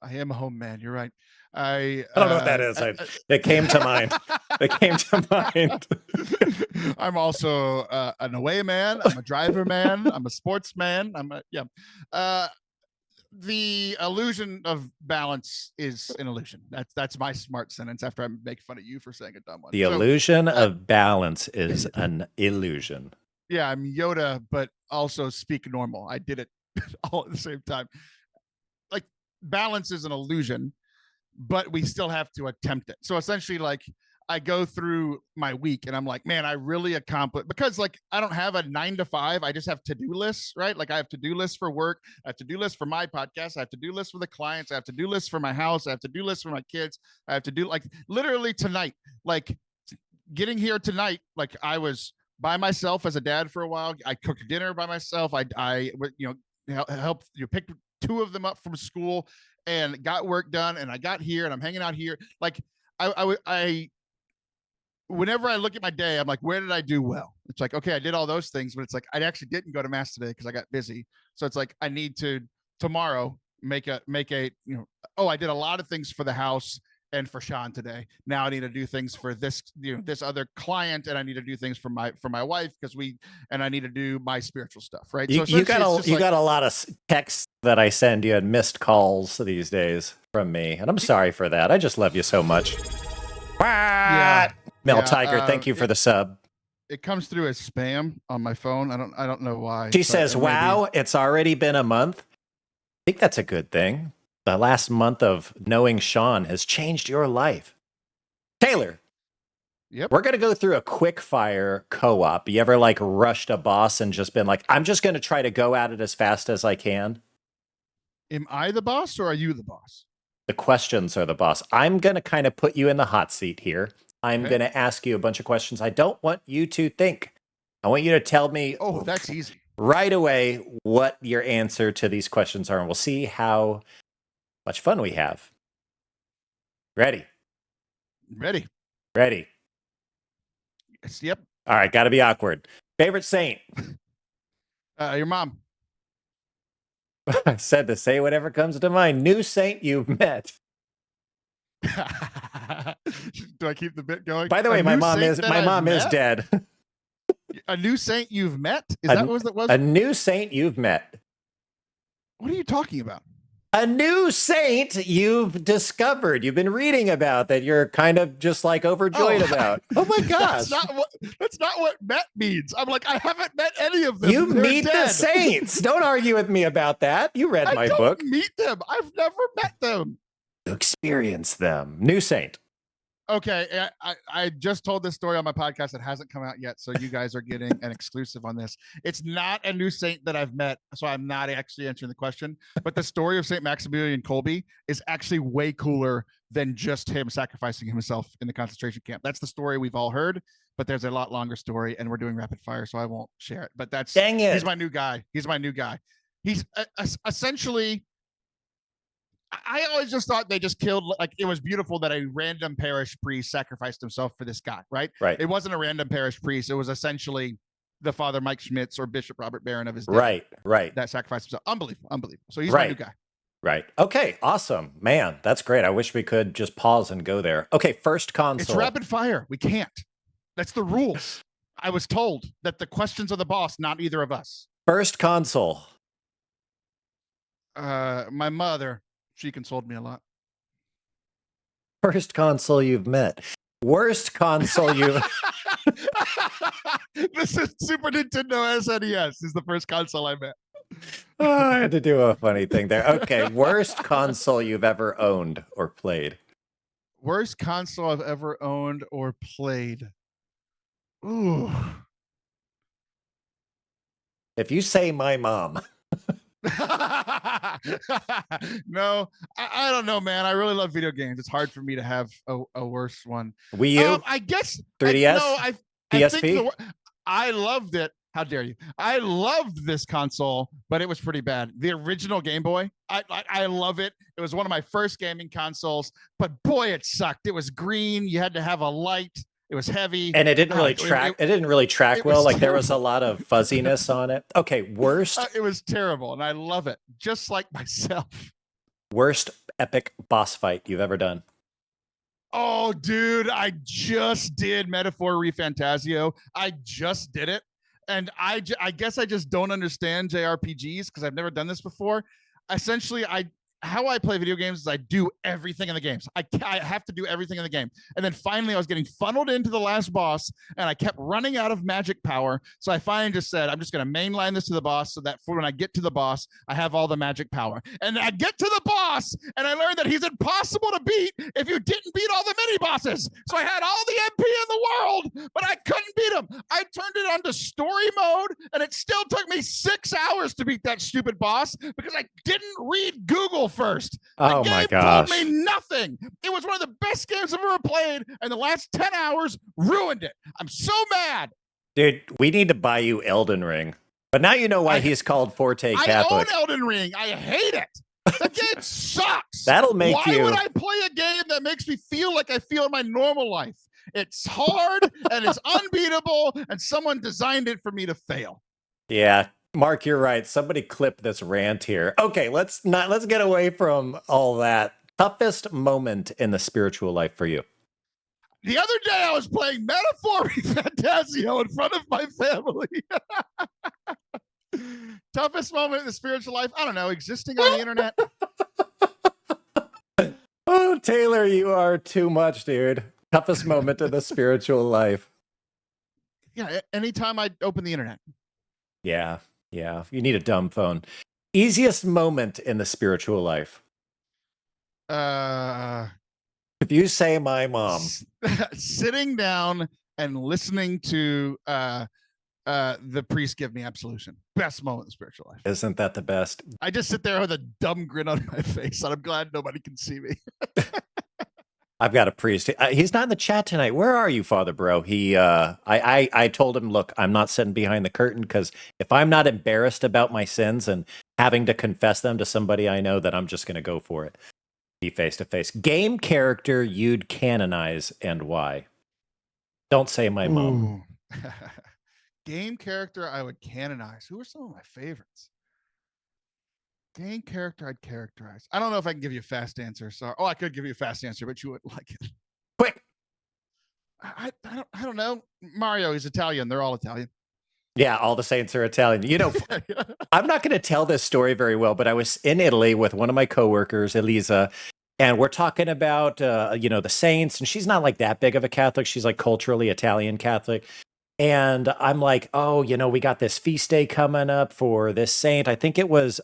I am a home man. You're right.
I don't know what that is. It came to mind. It came to mind.
I'm also an away man. I'm a driver man. I'm a sportsman. The illusion of balance is an illusion. That's my smart sentence after I make fun of you for saying a dumb one.
The illusion of balance is an illusion.
Yeah, I'm Yoda, but also speak normal. I did it all at the same time. Like, balance is an illusion, but we still have to attempt it. So essentially, like, I go through my week and I'm like, man, I really accomplished, because like I don't have a 9 to 5. I just have to-do lists, right? Like I have to-do lists for work. I have to-do lists for my podcast. I have to-do lists for the clients. I have to-do lists for my house. I have to-do lists for my kids. I have to do, like, literally tonight, like getting here tonight, like I was by myself as a dad for a while. I cooked dinner by myself. I helped pick 2 of them up from school and got work done. And I got here and I'm hanging out here. Like I whenever I look at my day, I'm like, where did I do well? It's like, okay, I did all those things, but it's like, I actually didn't go to mass today because I got busy. So it's like, I need to tomorrow make a, I did a lot of things for the house and for Shaun today. Now I need to do things for this, this other client, and I need to do things for my wife and I need to do my spiritual stuff, right?
You got a lot of texts that I send you and missed calls these days from me, and I'm sorry for that. I just love you so much.
Yeah.
Mel Tiger, thank you for the sub.
It comes through as spam on my phone. I don't know why.
She says, "Wow, it's already been a month." I think that's a good thing. The last month of knowing Shaun has changed your life. Taylor.
Yep.
We're going to go through a quick fire co-op. You ever like rushed a boss and just been like, I'm just going to try to go at it as fast as I can?
Am I the boss or are you the boss?
The questions are the boss. I'm going to kind of put you in the hot seat here. I'm going to ask you a bunch of questions. I don't want you to think. I want you to tell me.
Oh, that's easy.
Right away what your answer to these questions are, and we'll see how much fun we have. Ready?
Ready. Yep.
All right, got to be awkward. Favorite saint?
Your mom.
I said to say whatever comes to mind. New saint you've met.
Do I keep the bit going?
By the way, my mom is dead.
A new saint you've met? That what it was?
A new saint you've met.
What are you talking about?
A new saint you've discovered. You've been reading about that you're kind of just like overjoyed about. Oh my gosh.
That's not what met means. I'm like, I haven't met any of them.
You meet the saints. Don't argue with me about that. You read my book.
Meet them. I've never met them.
Experience them. New saint.
Okay, I just told this story on my podcast. It hasn't come out yet, so you guys are getting an exclusive on this. It's not a new saint that I've met, so I'm not actually answering the question. But the story of Saint Maximilian Kolbe is actually way cooler than just him sacrificing himself in the concentration camp. That's the story we've all heard, but there's a lot longer story, and we're doing rapid fire, so I won't share it. But
Dang it.
he's my new guy. He's essentially. I always just thought they just killed, like, it was beautiful that a random parish priest sacrificed himself for this guy, right?
Right.
It wasn't a random parish priest. It was essentially the Father Mike Schmitz or Bishop Robert Barron of his day.
Right.
That sacrificed himself. Unbelievable. So he's my new guy.
Right. Okay, awesome. Man, that's great. I wish we could just pause and go there. Okay, first console.
It's rapid fire. We can't. That's the rules. I was told that the questions are the boss, not either of us.
First console.
My mother. She consoled me a lot.
First console you've met. Worst console you.
This is Super Nintendo SNES. Is the first console I met.
Oh, I had to do a funny thing there. Okay, worst console you've ever owned or played.
Worst console I've ever owned or played. Ooh.
If you say my mom.
No, I don't know, man. I really love video games. It's hard for me to have a worse one.
Wii U?
I guess
3DS? PSP?
I loved it. How dare you? I loved this console, but it was pretty bad. The original Game Boy, I love it. It was one of my first gaming consoles, but boy, it sucked. It was green. You had to have a light. It was heavy,
and it didn't really track. It didn't really track well. Like, there was a lot of fuzziness on it. Okay, worst.
It was terrible, and I love it, just like myself.
Worst epic boss fight you've ever done.
Oh, dude, I just did Metaphor ReFantasio. I just did it, and I guess I just don't understand JRPGs because I've never done this before. Essentially, how I play video games is I do everything in the games. I have to do everything in the game. And then finally I was getting funneled into the last boss and I kept running out of magic power. So I finally just said, I'm just going to mainline this to the boss so that for when I get to the boss, I have all the magic power. And I get to the boss and I learned that he's impossible to beat if you didn't beat all the mini bosses. So I had all the MP in the world, but I couldn't beat him. I turned it on to story mode and it still took me 6 hours to beat that stupid boss because I didn't read Google first.
Oh my gosh.
Told me nothing. It was one of the best games I've ever played, and the last 10 hours ruined it. I'm so mad.
Dude, we need to buy you Elden Ring. But now you know why he's called Forte Catholic.
I own Elden Ring. I hate it. The game sucks.
That'll make
Why would I play a game that makes me feel like I feel in my normal life? It's hard and it's unbeatable, and someone designed it for me to fail.
Yeah. Mark, you're right. Somebody clip this rant here. Okay, let's get away from all that. Toughest moment in the spiritual life for you?
The other day I was playing Metaphor Fantasio in front of my family. Toughest moment in the spiritual life? I don't know, existing on the internet.
Oh, Taylor, you are too much, dude. Toughest moment in the spiritual life.
Yeah, anytime I open the internet.
Yeah. You need a dumb phone. Easiest moment in the spiritual life? If you say my mom.
Sitting down and listening to the priest give me absolution. Best moment in the spiritual life.
Isn't that the best?
I just sit there with a dumb grin on my face, and I'm glad nobody can see me.
I've got a priest. He's not in the chat tonight. Where are you, Father Bro? I told him, look, I'm not sitting behind the curtain because if I'm not embarrassed about my sins and having to confess them to somebody I know, then I'm just going to go for it. Be face to face. Game character you'd canonize and why? Don't say my mom.
Game character I would canonize. Who are some of my favorites? Game character I'd characterize. I don't know if I can give you a fast answer. Sorry. Oh, I could give you a fast answer, but you wouldn't like it.
Quick.
I don't know. Mario is Italian. They're all Italian.
Yeah, all the saints are Italian. You know, I'm not going to tell this story very well, but I was in Italy with one of my coworkers, Elisa, and we're talking about, the saints, and she's not like that big of a Catholic. She's like culturally Italian Catholic. And I'm like, oh, we got this feast day coming up for this saint. I think it was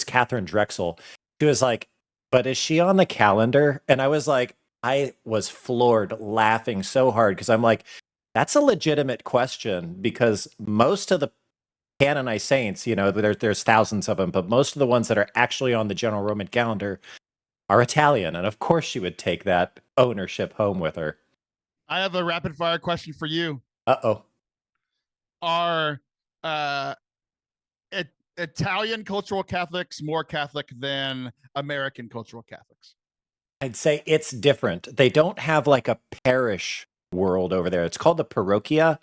Catherine Drexel. She was like, but is she on the calendar? And I was like, I was floored, laughing so hard because I'm like, that's a legitimate question because most of the canonized saints, there's thousands of them, but most of the ones that are actually on the general Roman calendar are Italian. And of course she would take that ownership home with her.
I have a rapid fire question for you.
Uh-oh.
Are Italian cultural Catholics more Catholic than American cultural Catholics?
I'd say it's different. They don't have like a parish world over there. It's called the parochia,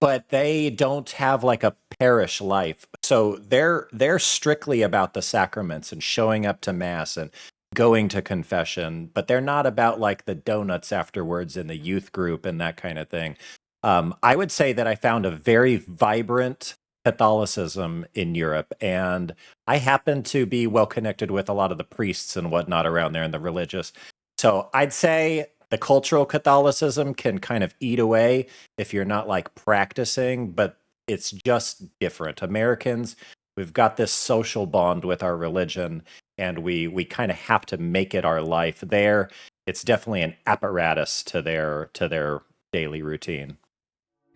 but they don't have like a parish life. So they're strictly about the sacraments and showing up to mass and going to confession, but they're not about like the donuts afterwards in the youth group and that kind of thing. I would say that I found a very vibrant Catholicism in Europe, and I happen to be well connected with a lot of the priests and whatnot around there and the religious. So I'd say the cultural Catholicism can kind of eat away if you're not like practicing, but it's just different. Americans, we've got this social bond with our religion, and we kind of have to make it our life. There, it's definitely an apparatus to their daily routine.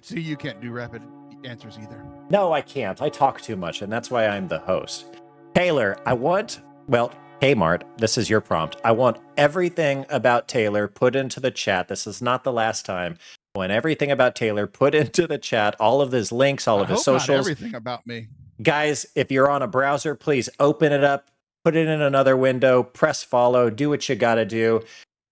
See, you can't do rapid answers either.
No, I can't. I talk too much, and that's why I'm the host. Taylor, Kmart, this is your prompt. I want everything about Taylor put into the chat. This is not the last time. I want everything about Taylor put into the chat, all of his links, all of his socials.
Not everything about me.
Guys, if you're on a browser, please open it up, put it in another window, press follow, do what you got to do.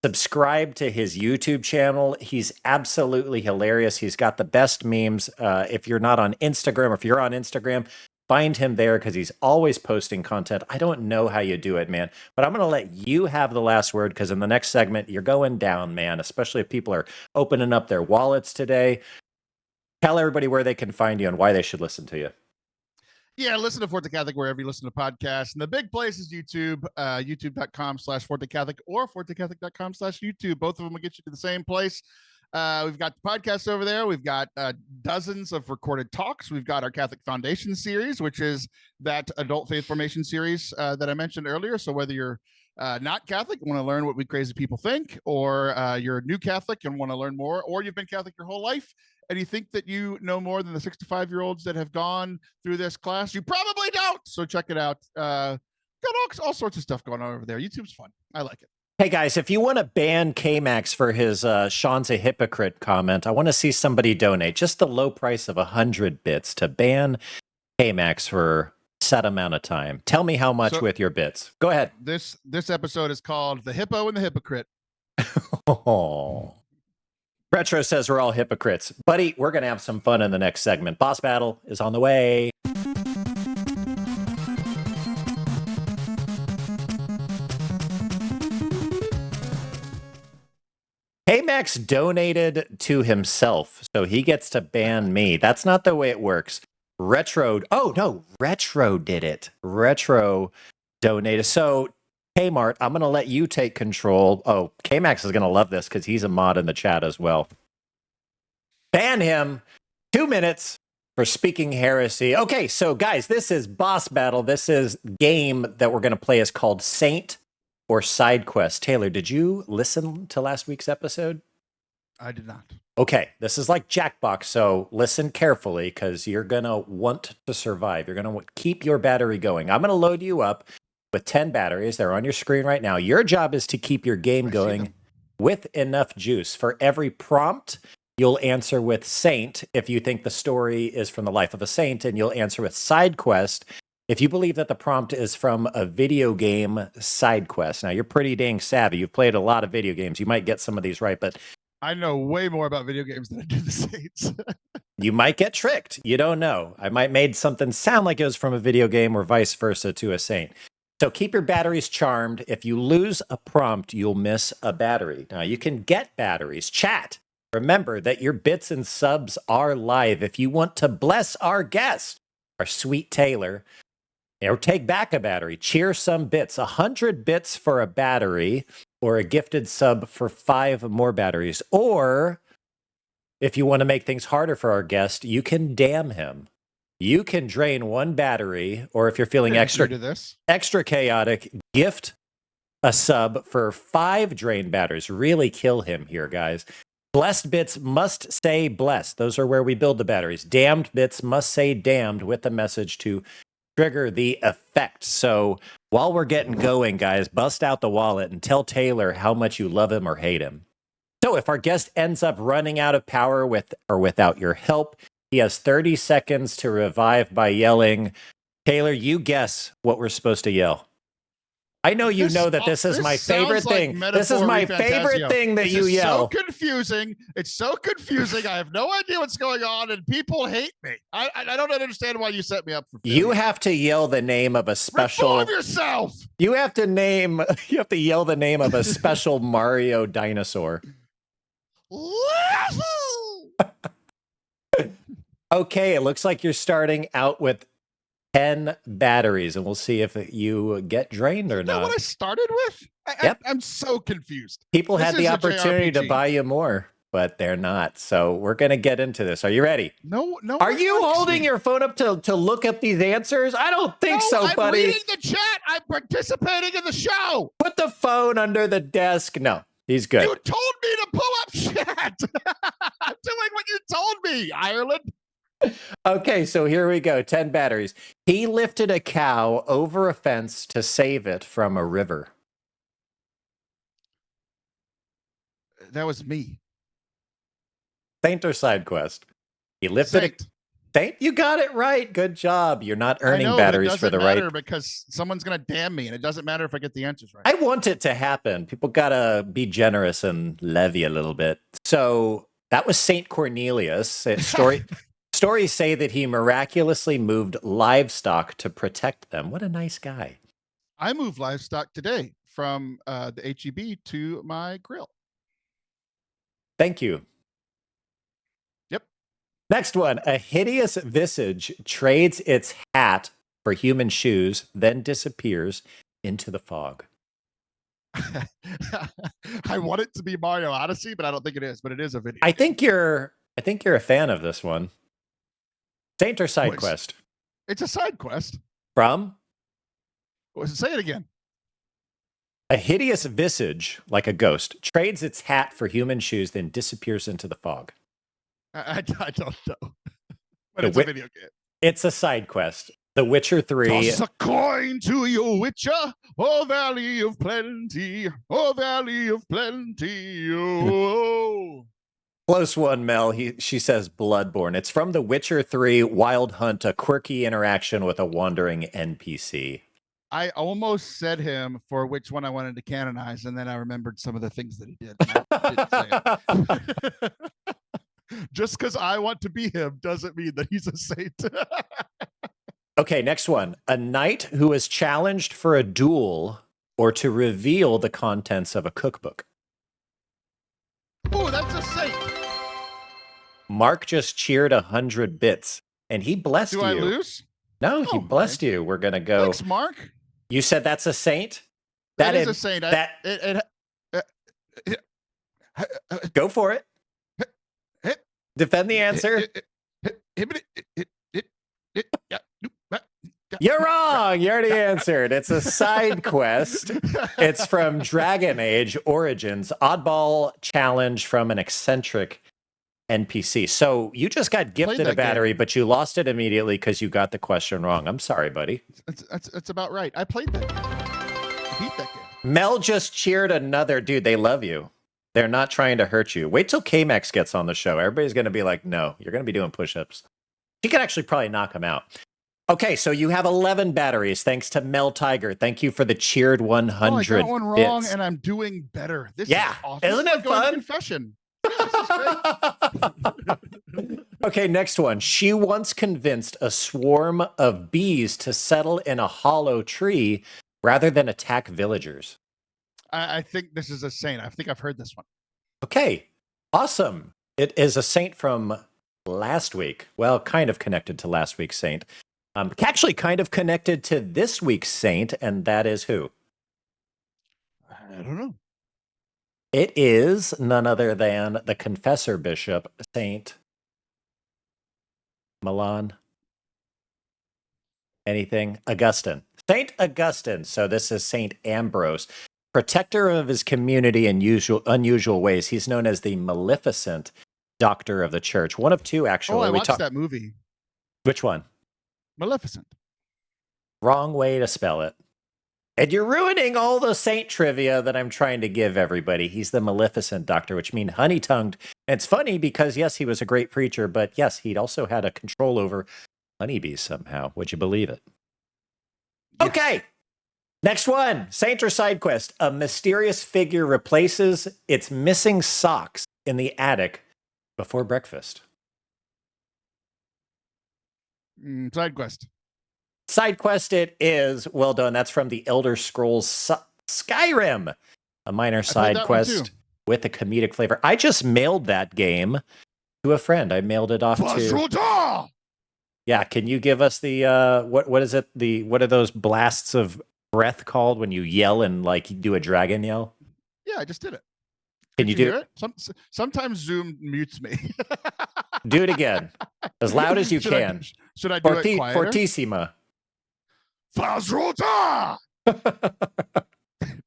Subscribe to his YouTube channel. He's absolutely hilarious. He's got the best memes. If you're not on Instagram, or if you're on Instagram, find him there because he's always posting content. I don't know how you do it, man, but I'm going to let you have the last word because in the next segment, you're going down, man, especially if people are opening up their wallets today. Tell everybody where they can find you and why they should listen to you.
Yeah, listen to Forte Catholic wherever you listen to podcasts. And the big place is YouTube, youtube.com/Forte Catholic or fortecatholic.com/YouTube. Both of them will get you to the same place. We've got the podcast over there. We've got dozens of recorded talks. We've got our Catholic Foundation series, which is that adult faith formation series that I mentioned earlier. So whether you're not Catholic, want to learn what we crazy people think, or you're a new Catholic and want to learn more, or you've been Catholic your whole life, and you think that you know more than the 65-year-olds that have gone through this class, you probably don't. So check it out. Got all sorts of stuff going on over there. YouTube's fun. I like it.
Hey guys, if you want to ban K-Max for his Sean's a hypocrite comment, I want to see somebody donate just the low price of 100 bits to ban K-Max for a set amount of time. Tell me how much with your bits. Go ahead.
This episode is called The Hippo and the Hypocrite.
Oh. Retro says we're all hypocrites. Buddy, we're going to have some fun in the next segment. Boss Battle is on the way. K-Max donated to himself, so he gets to ban me. That's not the way it works. Retro did it. Retro donated. So, Kmart, I'm going to let you take control. Oh, K-Max is going to love this because he's a mod in the chat as well. Ban him. 2 minutes for speaking heresy. Okay, so guys, this is Boss Battle. This is game that we're going to play is called Saint or Side Quest. Taylor, did you listen to last week's episode?
I did not.
Okay, this is like Jackbox, so listen carefully because you're going to want to survive. You're going to keep your battery going. I'm going to load you up with 10 batteries. They're on your screen right now. Your job is to keep your game going with enough juice. For every prompt, you'll answer with Saint if you think the story is from the life of a saint, and you'll answer with Side Quest if you believe that the prompt is from a video game side quest. Now, you're pretty dang savvy. You've played a lot of video games. You might get some of these right, but
I know way more about video games than I do the saints.
You might get tricked. You don't know. I might made something sound like it was from a video game or vice versa to a saint. So keep your batteries charmed. If you lose a prompt, you'll miss a battery. Now, you can get batteries. Chat. Remember that your bits and subs are live. If you want to bless our guest, our sweet Taylor, or take back a battery, cheer some bits. 100 bits for a battery, or a gifted sub for 5 more batteries. Or if you want to make things harder for our guest, you can damn him. You can drain 1 battery, or if you're feeling extra chaotic, gift a sub for 5 drain batteries. Really kill him here, guys. Blessed bits must say blessed. Those are where we build the batteries. Damned bits must say damned with the message to trigger the effect. So while we're getting going, guys, bust out the wallet and tell Taylor how much you love him or hate him. So if our guest ends up running out of power with or without your help, he has 30 seconds to revive by yelling, Taylor, you guess what we're supposed to yell. I know you know that this is my favorite thing. This is my favorite thing that you yell.
It's so confusing. It's so confusing. I have no idea what's going on, and people hate me. I don't understand why you set me up for failure.
You have to yell the name of a special.
Reform yourself.
You have to yell the name of a special Mario dinosaur. Okay, it looks like you're starting out with 10 batteries, and we'll see if you get drained or not.
Is that what I started with?
Yep.
I'm so confused.
People had the opportunity to buy you more, but they're not. So we're going to get into this. Are you ready?
No.
Are you holding your phone up to look at these answers? I don't think so, buddy.
I'm reading the chat. I'm participating in the show.
Put the phone under the desk. No, he's good.
You told me to pull up chat. I'm doing what you told me, Ireland.
Okay, so here we go. 10 batteries. He lifted a cow over a fence to save it from a river.
That was me.
Saint or side quest? He lifted
Saint.
Saint? You got it right. Good job. You're not earning batteries for the right.
Because someone's going to damn me, and it doesn't matter if I get the answers right.
I want it to happen. People got to be generous and levy a little bit. So that was Saint Cornelius. Stories say that he miraculously moved livestock to protect them. What a nice guy.
I moved livestock today from the HEB to my grill.
Thank you.
Yep.
Next one. A hideous visage trades its hat for human shoes, then disappears into the fog.
I want it to be Mario Odyssey, but I don't think it is. But it is a video.
I think you're a fan of this one. Saint or side quest?
It's a side quest.
From?
Say it again.
A hideous visage, like a ghost, trades its hat for human shoes, then disappears into the fog.
I don't know. But it's a video game.
It's a side quest. The Witcher 3.
Toss a coin to your Witcher, oh Valley of Plenty, oh Valley of Plenty, oh.
Close one, Mel. She says Bloodborne. It's from The Witcher 3 Wild Hunt, a quirky interaction with a wandering NPC.
I almost said him for which one I wanted to canonize, and then I remembered some of the things that he did. Didn't say it. Just because I want to be him doesn't mean that he's a saint.
Okay, next one. A knight who is challenged for a duel or to reveal the contents of a cookbook.
Oh, that's a saint.
Mark just cheered 100 bits, and he blessed you.
Do I lose?
No, he blessed you. We're going to go.
Thanks, Mark.
You said that's a saint?
That is a saint.
Go for it. Defend the answer. You're wrong. You already answered. It's a side quest. It's from Dragon Age Origins, oddball challenge from an eccentric NPC. So you just got gifted a battery, but you lost it immediately because you got the question wrong. I'm sorry, buddy.
That's about right. I played that game. I beat that game.
Mel just cheered another. Dude, they love you. They're not trying to hurt you. Wait till K-Max gets on the show. Everybody's going to be like, no, you're going to be doing push-ups. She could actually probably knock him out. Okay, so you have 11 batteries, thanks to Mel Tiger. Thank you for the cheered 100
I got one wrong,
bits.
And I'm doing better. This is awesome.
Isn't it fun?
Confession. Yeah,
Okay, next one. She once convinced a swarm of bees to settle in a hollow tree rather than attack villagers.
I think this is a saint. I think I've heard this one.
Okay, awesome. It is a saint from last week. Well, kind of connected to last week's saint. Actually kind of connected to this week's saint, and that is who?
I don't know.
It is none other than the confessor bishop, Saint Milan. Anything? Augustine. Saint Augustine. So this is Saint Ambrose, protector of his community in unusual ways. He's known as the Maleficent Doctor of the Church. One of two, actually.
Oh, I watched that movie.
Which one?
Maleficent.
Wrong way to spell it. And you're ruining all the saint trivia that I'm trying to give everybody. He's the Maleficent doctor, which means honey-tongued. And it's funny because, yes, he was a great preacher, but yes, he'd also had a control over honeybees somehow. Would you believe it? Yes. Okay. Next one. Saint or side quest. A mysterious figure replaces its missing socks in the attic before breakfast.
Side quest.
Side quest it is. Well done. That's from the Elder Scrolls Skyrim. A minor side quest with a comedic flavor. I just mailed that game to a friend. I mailed it off to... Yeah, can you give us the... what is it? What are those blasts of breath called when you yell and like do a dragon yell?
Yeah, I just did it.
Can you do
it? Sometimes Zoom mutes me.
Do it again. As loud as you can.
Should I do it quieter?
Fortissima.
Fazruta!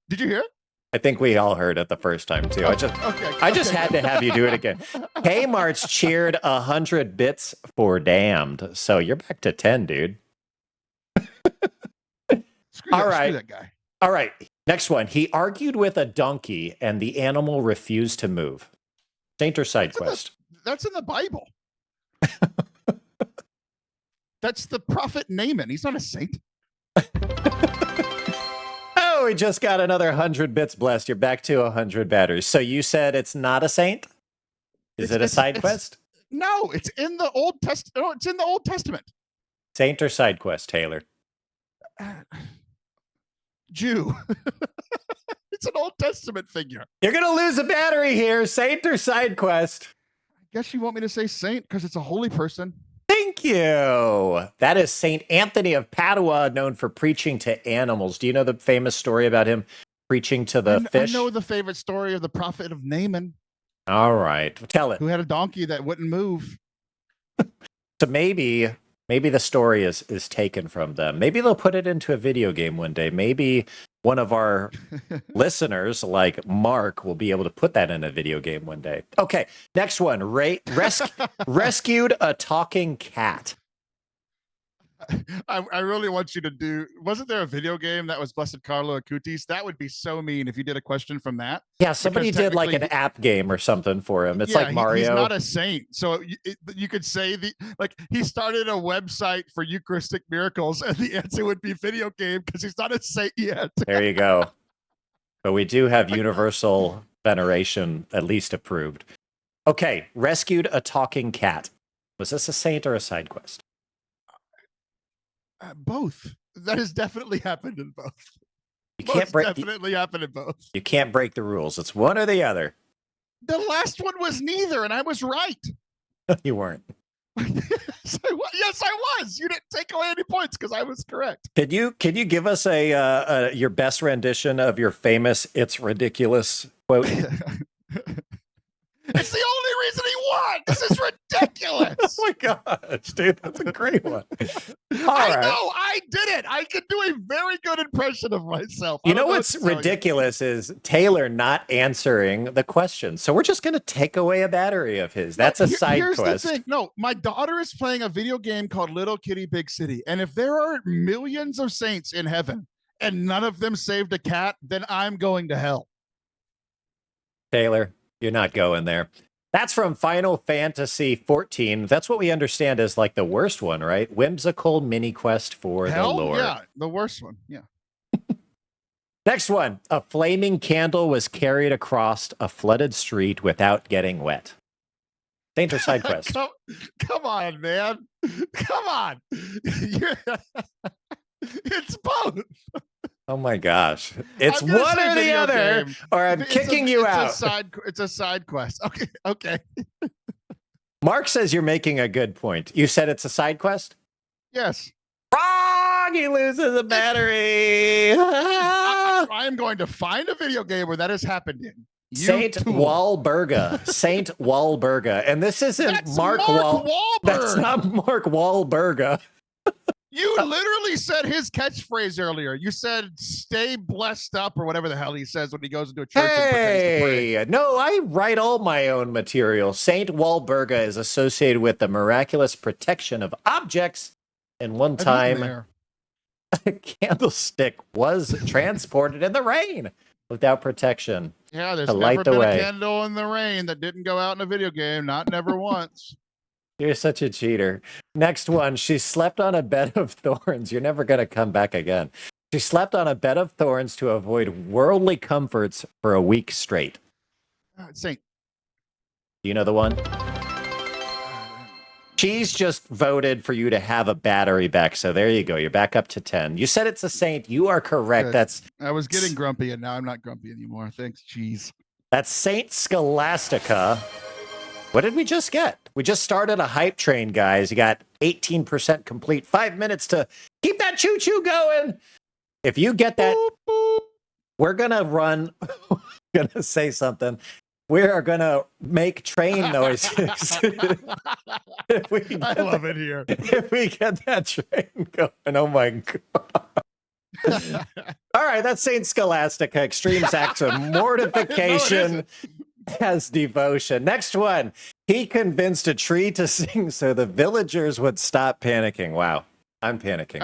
Did you hear it?
I think we all heard it the first time too. I just had to have you do it again. Kmart's cheered 100 bits for Damned. So you're back to 10, dude.
Screw that guy.
All right. Next one. He argued with a donkey and the animal refused to move. Saint or side quest?
That's in the Bible. That's the prophet Naaman. He's not a saint.
Oh, we just got another 100 bits blessed. You're back to 100 batteries. So you said it's not a saint? Is it a side quest?
No, it's in the Old Testament. No, it's in the Old Testament.
Saint or side quest, Taylor?
Jew. It's an Old Testament figure.
You're going to lose a battery here. Saint or side quest?
I guess you want me to say saint because it's a holy person.
Thank you. That is Saint Anthony of Padua, known for preaching to animals. Do you know the famous story about him preaching to the fish?
I know the favorite story of the prophet of Naaman.
All right. Tell it.
Who had a donkey that wouldn't move.
So maybe the story is taken from them. Maybe they'll put it into a video game one day. Maybe one of our listeners, like Mark, will be able to put that in a video game one day. Okay, next one. Rescued a talking cat.
I really want you to do... Wasn't there a video game that was Blessed Carlo Acutis? That would be so mean if you did a question from that.
Yeah, somebody did like an app game or something for him. It's like Mario.
He's not a saint. So you could say he started a website for Eucharistic miracles and the answer would be video game because he's not a saint yet.
There you go. But we do have universal veneration at least approved. Okay, rescued a talking cat. Was this a saint or a side quest?
Both. That has definitely happened in both.
You can't
happened in both.
You can't break the rules. It's one or the other.
The last one was neither, and I was right.
You weren't.
Yes, I was. You didn't take away any points because I was correct.
Can you give us your best rendition of your famous "It's ridiculous" quote?
It's the only reason he won. This is ridiculous.
Oh my gosh, dude, that's a great one.
I know, I did it. I could do a very good impression of myself.
You know what's ridiculous is Taylor not answering the question. So we're just going to take away a battery of his. That's a side
here's
quest.
The thing. No, my daughter is playing a video game called Little Kitty Big City. And if there are millions of saints in heaven and none of them saved a cat, then I'm going to hell.
Taylor, you're not going there. That's from Final Fantasy 14. That's what we understand as like the worst one, right? Whimsical mini quest for the Lord.
Yeah, the worst one. Yeah.
Next one. A flaming candle was carried across a flooded street without getting wet. Saint or side quest?
Come on, man. Come on. It's both.
Oh my gosh. It's one or the other, or I'm kicking you out.
It's a side quest. Okay.
Mark says you're making a good point. You said it's a side quest?
Yes.
Wrong! He loses a battery.
I am going to find a video game where that has happened in.
Saint Walburga. Saint Walburga. And this isn't Mark Wahlberg. That's not Mark Wahlberga.
You literally said his catchphrase earlier. You said, stay blessed up, or whatever the hell he says when he goes into a church and pretends to pray.
No, I write all my own material. Saint Walburga is associated with the miraculous protection of objects. And one time, a candlestick was transported in the rain without protection
Yeah,
to
there's
light
never
the
been
way.
a candle in the rain that didn't go out in a video game. Not never once.
You're such a cheater. Next one. She slept on a bed of thorns. You're never going to come back again. She slept on a bed of thorns to avoid worldly comforts for a week straight.
Saint.
Do you know the one? She's just voted for you to have a battery back. So there you go. You're back up to 10. You said it's a saint. You are correct.
Good.
That's
I was getting grumpy, and now I'm not grumpy anymore. Thanks, cheese.
That's Saint Scholastica. What did we just get? We just started a hype train, guys. You got 18% complete. 5 minutes to keep that choo-choo going. If you get that, boop, boop, we're going to run. Going to say something. We are going to make train noises.
I love it here.
If we get that train going, oh my God. All right, that's Saint Scholastica. Extremes acts of mortification as devotion. Next one. He convinced a tree to sing so the villagers would stop panicking. Wow, I'm panicking.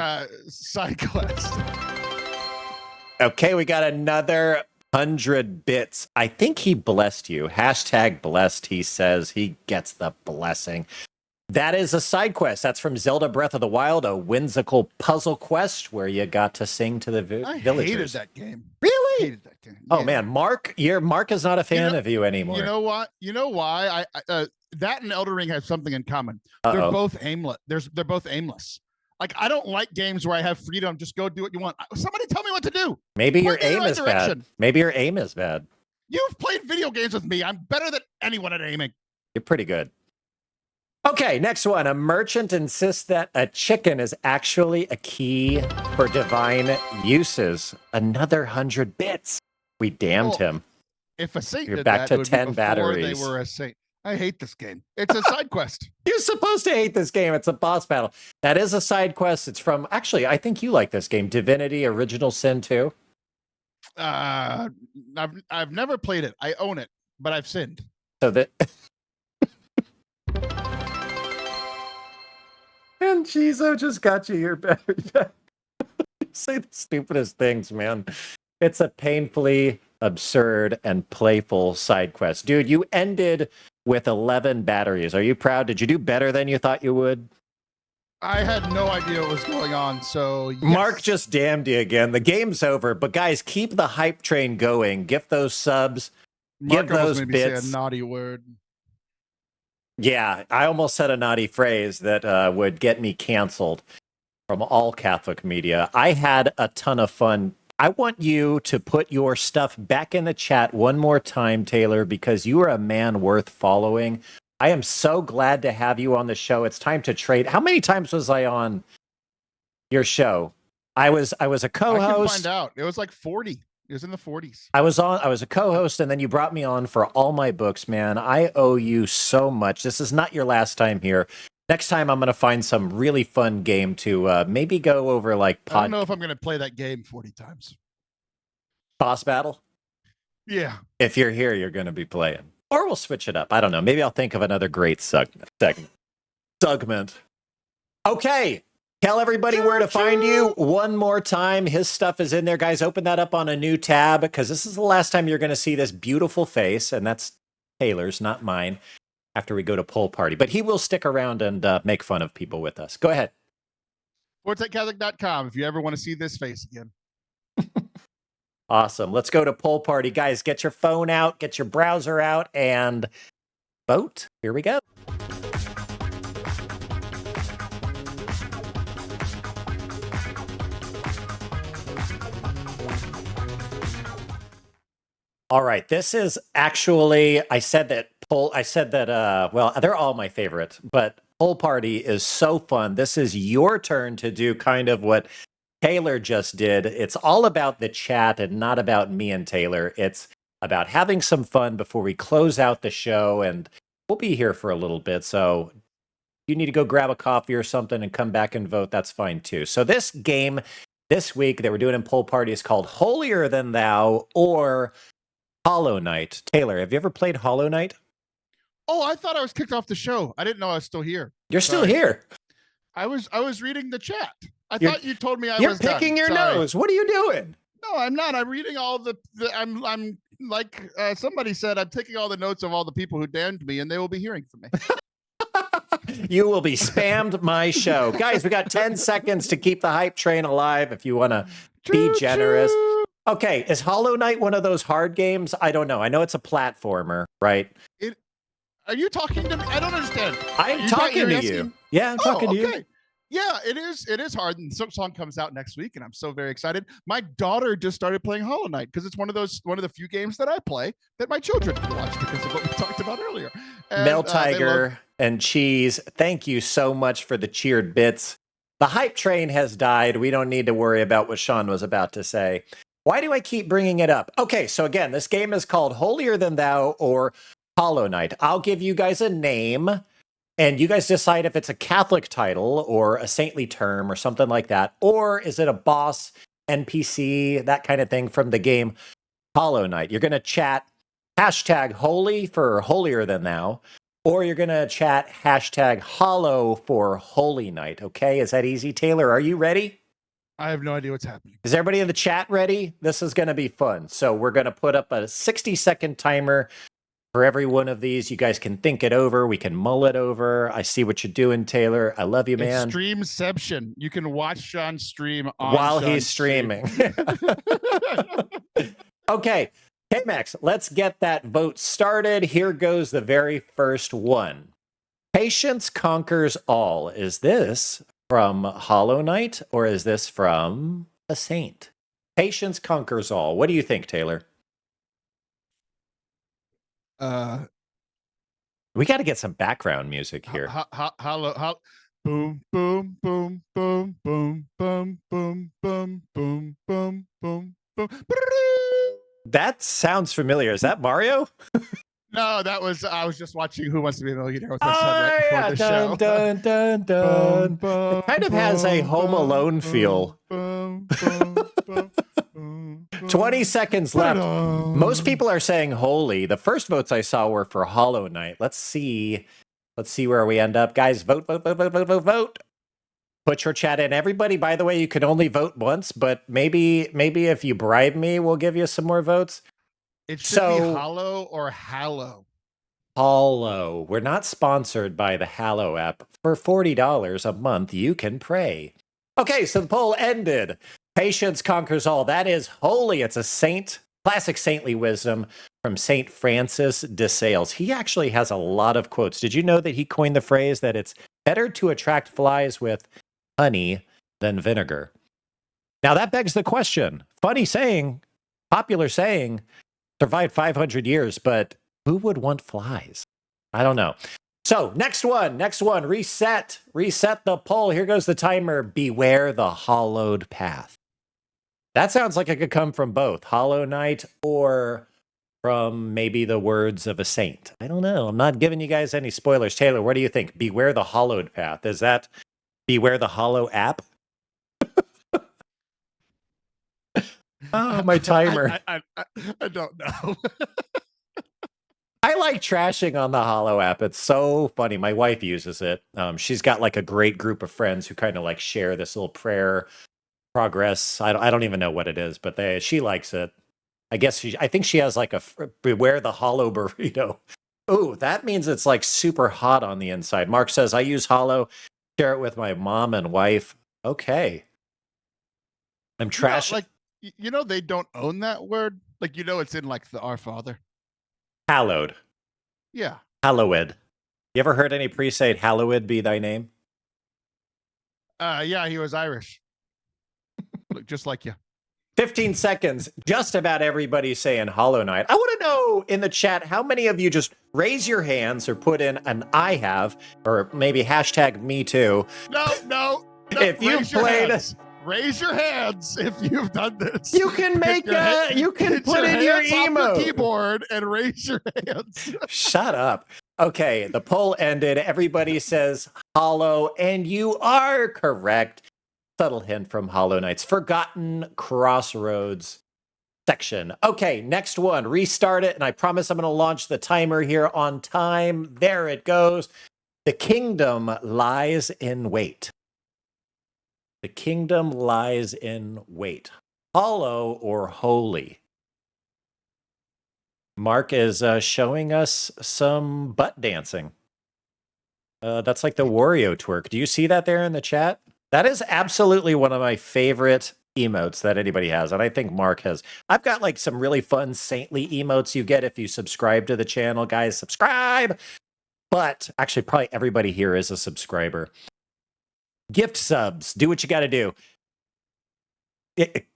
Side quest.
Okay, we got another 100 bits. I think he blessed you. Hashtag blessed, he says. He gets the blessing. That is a side quest. That's from Zelda Breath of the Wild, a whimsical puzzle quest where you got to sing to the villagers.
I hated that game.
Really?
Hated that game.
Oh man, Mark is not a fan of you anymore.
You know what? You know why? That and Elden Ring have something in common.
Uh-oh.
They're both aimless. They're both aimless. Like, I don't like games where I have freedom. Just go do what you want. Somebody tell me what to do.
Maybe your aim is bad. Maybe your aim is bad.
You've played video games with me. I'm better than anyone at aiming.
You're pretty good. Okay, next one. A merchant insists that a chicken is actually a key for divine uses. Another 100 bits. We damned him.
If a saint
You're
did
back
that,
to 10 batteries.
They were a saint. I hate this game. It's a side quest.
You're supposed to hate this game. It's a boss battle. That is a side quest. It's from, actually, I think you like this game, Divinity Original Sin 2.
I've never played it. I own it, but I've sinned.
So that... And Chizo just got you your battery back. You say the stupidest things, man. It's a painfully absurd and playful side quest. Dude, you ended with 11 batteries. Are you proud? Did you do better than you thought you would?
I had no idea what was going on, so yes.
Mark just damned you again. The game's over, but guys, keep the hype train going. Gift those subs.
Mark
give those
made
bits.
Me say a naughty word.
Yeah, I almost said a naughty phrase that would get me canceled from all Catholic media. I had a ton of fun. I want you to put your stuff back in the chat one more time, Taylor, because you are a man worth following. I am so glad to have you on the show. It's time to trade. How many times was I on your show? I was a co-host.
I can find out. It was like 40. It was in the 40s.
I was a co-host, and then you brought me on for all my books, man. I owe you so much. This is not your last time here. Next time, I'm going to find some really fun game to maybe go over like
I don't know if I'm going to play that game 40 times.
Boss battle?
Yeah.
If you're here, you're going to be playing. Or we'll switch it up. I don't know. Maybe I'll think of another great segment. Okay. Tell everybody where to find you one more time. His stuff is in there. Guys, open that up on a new tab because this is the last time you're going to see this beautiful face, and that's Taylor's, not mine, after we go to Poll Party. But he will stick around and make fun of people with us. Go ahead.
Fortescatholic.com if you ever want to see this face again.
Awesome. Let's go to Poll Party. Guys, get your phone out, get your browser out, and vote. Here we go. All right, this is actually, well, they're all my favorite, but Poll Party is so fun. This is your turn to do kind of what Taylor just did. It's all about the chat and not about me and Taylor. It's about having some fun before we close out the show, and we'll be here for a little bit. So you need to go grab a coffee or something and come back and vote. That's fine too. So this game this week that we're doing in Poll Party is called Holier Than Thou or Hollow Knight. Taylor, have you ever played Hollow Knight?
Oh, I thought I was kicked off the show. I didn't know I was still here.
You're still here.
I was reading the chat. I
You're,
thought you told me I
you're
was
picking
done.
your
Sorry.
nose. What are you doing?
No, I'm not. I'm reading all the I'm like somebody said, I'm taking all the notes of all the people who damned me, and they will be hearing from me.
You will be spammed my show. Guys, we got 10 seconds to keep the hype train alive if you want to be generous. Okay, is Hollow Knight one of those hard games? I don't know. I know it's a platformer, right?
Are you talking to me? I don't understand.
I'm talking to you. Yeah, I'm talking to you.
Yeah, it is. It is hard. And some song comes out next week, and I'm so very excited. My daughter just started playing Hollow Knight because it's one of the few games that I play that my children can watch because of what we talked about earlier. And,
Mel Tiger and Cheese, thank you so much for the cheered bits. The hype train has died. We don't need to worry about what Shaun was about to say. Why do I keep bringing it up? Okay, so again, this game is called Holier Than Thou or Hollow Knight. I'll give you guys a name, and you guys decide if it's a Catholic title or a saintly term or something like that, or is it a boss, NPC, that kind of thing from the game Hollow Knight. You're going to chat hashtag holy for holier than thou, or you're going to chat hashtag hollow for holy night. Okay, is that easy, Taylor? Are you ready?
I have no idea what's happening.
Is everybody in the chat ready? This is going to be fun. So we're going to put up a 60-second timer for every one of these. You guys can think it over. We can mull it over. I see what you're doing, Taylor. I love you, man.
Streamception. You can watch Shaun stream
while he's streaming. Okay, K-Max, let's get that vote started. Here goes the very first one. Patience conquers all. Is this from Hollow Knight or is this from a saint? Patience conquers all. What do you think, Taylor? We got to get some background music here.
Hollow. Boom, boom, boom, boom, boom, boom, boom, boom, boom, boom, boom, boom.
That sounds familiar. Is that Mario?
No, I was just watching Who Wants to Be a Millionaire with my son right before the show.
Dun, dun, dun. It kind of has a Home Alone feel. 20 seconds left. Most people are saying holy. The first votes I saw were for Hollow Knight. Let's see where we end up. Guys, vote. Put your chat in. Everybody, by the way, you can only vote once, but maybe if you bribe me, we'll give you some more votes.
It should be Hollow or Hallow.
Hollow. We're not sponsored by the Hallow app. For $40 a month, you can pray. Okay, so the poll ended. Patience conquers all. That is holy. It's a saint, classic saintly wisdom from St. Francis de Sales. He actually has a lot of quotes. Did you know that he coined the phrase that it's better to attract flies with honey than vinegar? Now that begs the question. Funny saying, popular saying, survived 500 years, but who would want flies? I don't know. So next one, reset the poll. Here goes the timer. Beware the hollowed path. That sounds like it could come from both Hollow Knight or from maybe the words of a saint. I don't know. I'm not giving you guys any spoilers. Taylor, what do you think? Beware the hollowed path. Is that Beware the Hollow app? Oh, my timer.
I don't know.
I like trashing on the Hollow app. It's so funny. My wife uses it. She's got like a great group of friends who kind of like share this little prayer progress. I don't even know what it is, but she likes it. I think she has like a Beware the Hollow burrito. Oh, that means it's like super hot on the inside. Mark says, I use Hollow, share it with my mom and wife. Okay. I'm trashing.
They don't own that word. It's in like the Our Father.
Hallowed.
Yeah.
Hallowed. You ever heard any priest say, hallowed be thy name?
Yeah, he was Irish. Just like you.
15 seconds. Just about everybody's saying Hollow Knight. I want to know in the chat, how many of you just raise your hands or put in an I have, or maybe hashtag me too.
No.
If you've played...
Raise your hands if you've done this.
You can you can put in your emote.
Keyboard and raise your hands.
Shut up. Okay, the poll ended. Everybody says Hollow, and you are correct. Subtle hint from Hollow Knight's Forgotten Crossroads section. Okay, next one. Restart it, and I promise I'm going to launch the timer here on time. There it goes. The kingdom lies in wait. The kingdom lies in wait. Hollow or holy? Mark is showing us some butt dancing. That's like the Wario twerk. Do you see that there in the chat? That is absolutely one of my favorite emotes that anybody has. And I think Mark has. I've got like some really fun saintly emotes you get if you subscribe to the channel. Guys, subscribe. But actually, probably everybody here is a subscriber. Gift subs. Do what you got to do.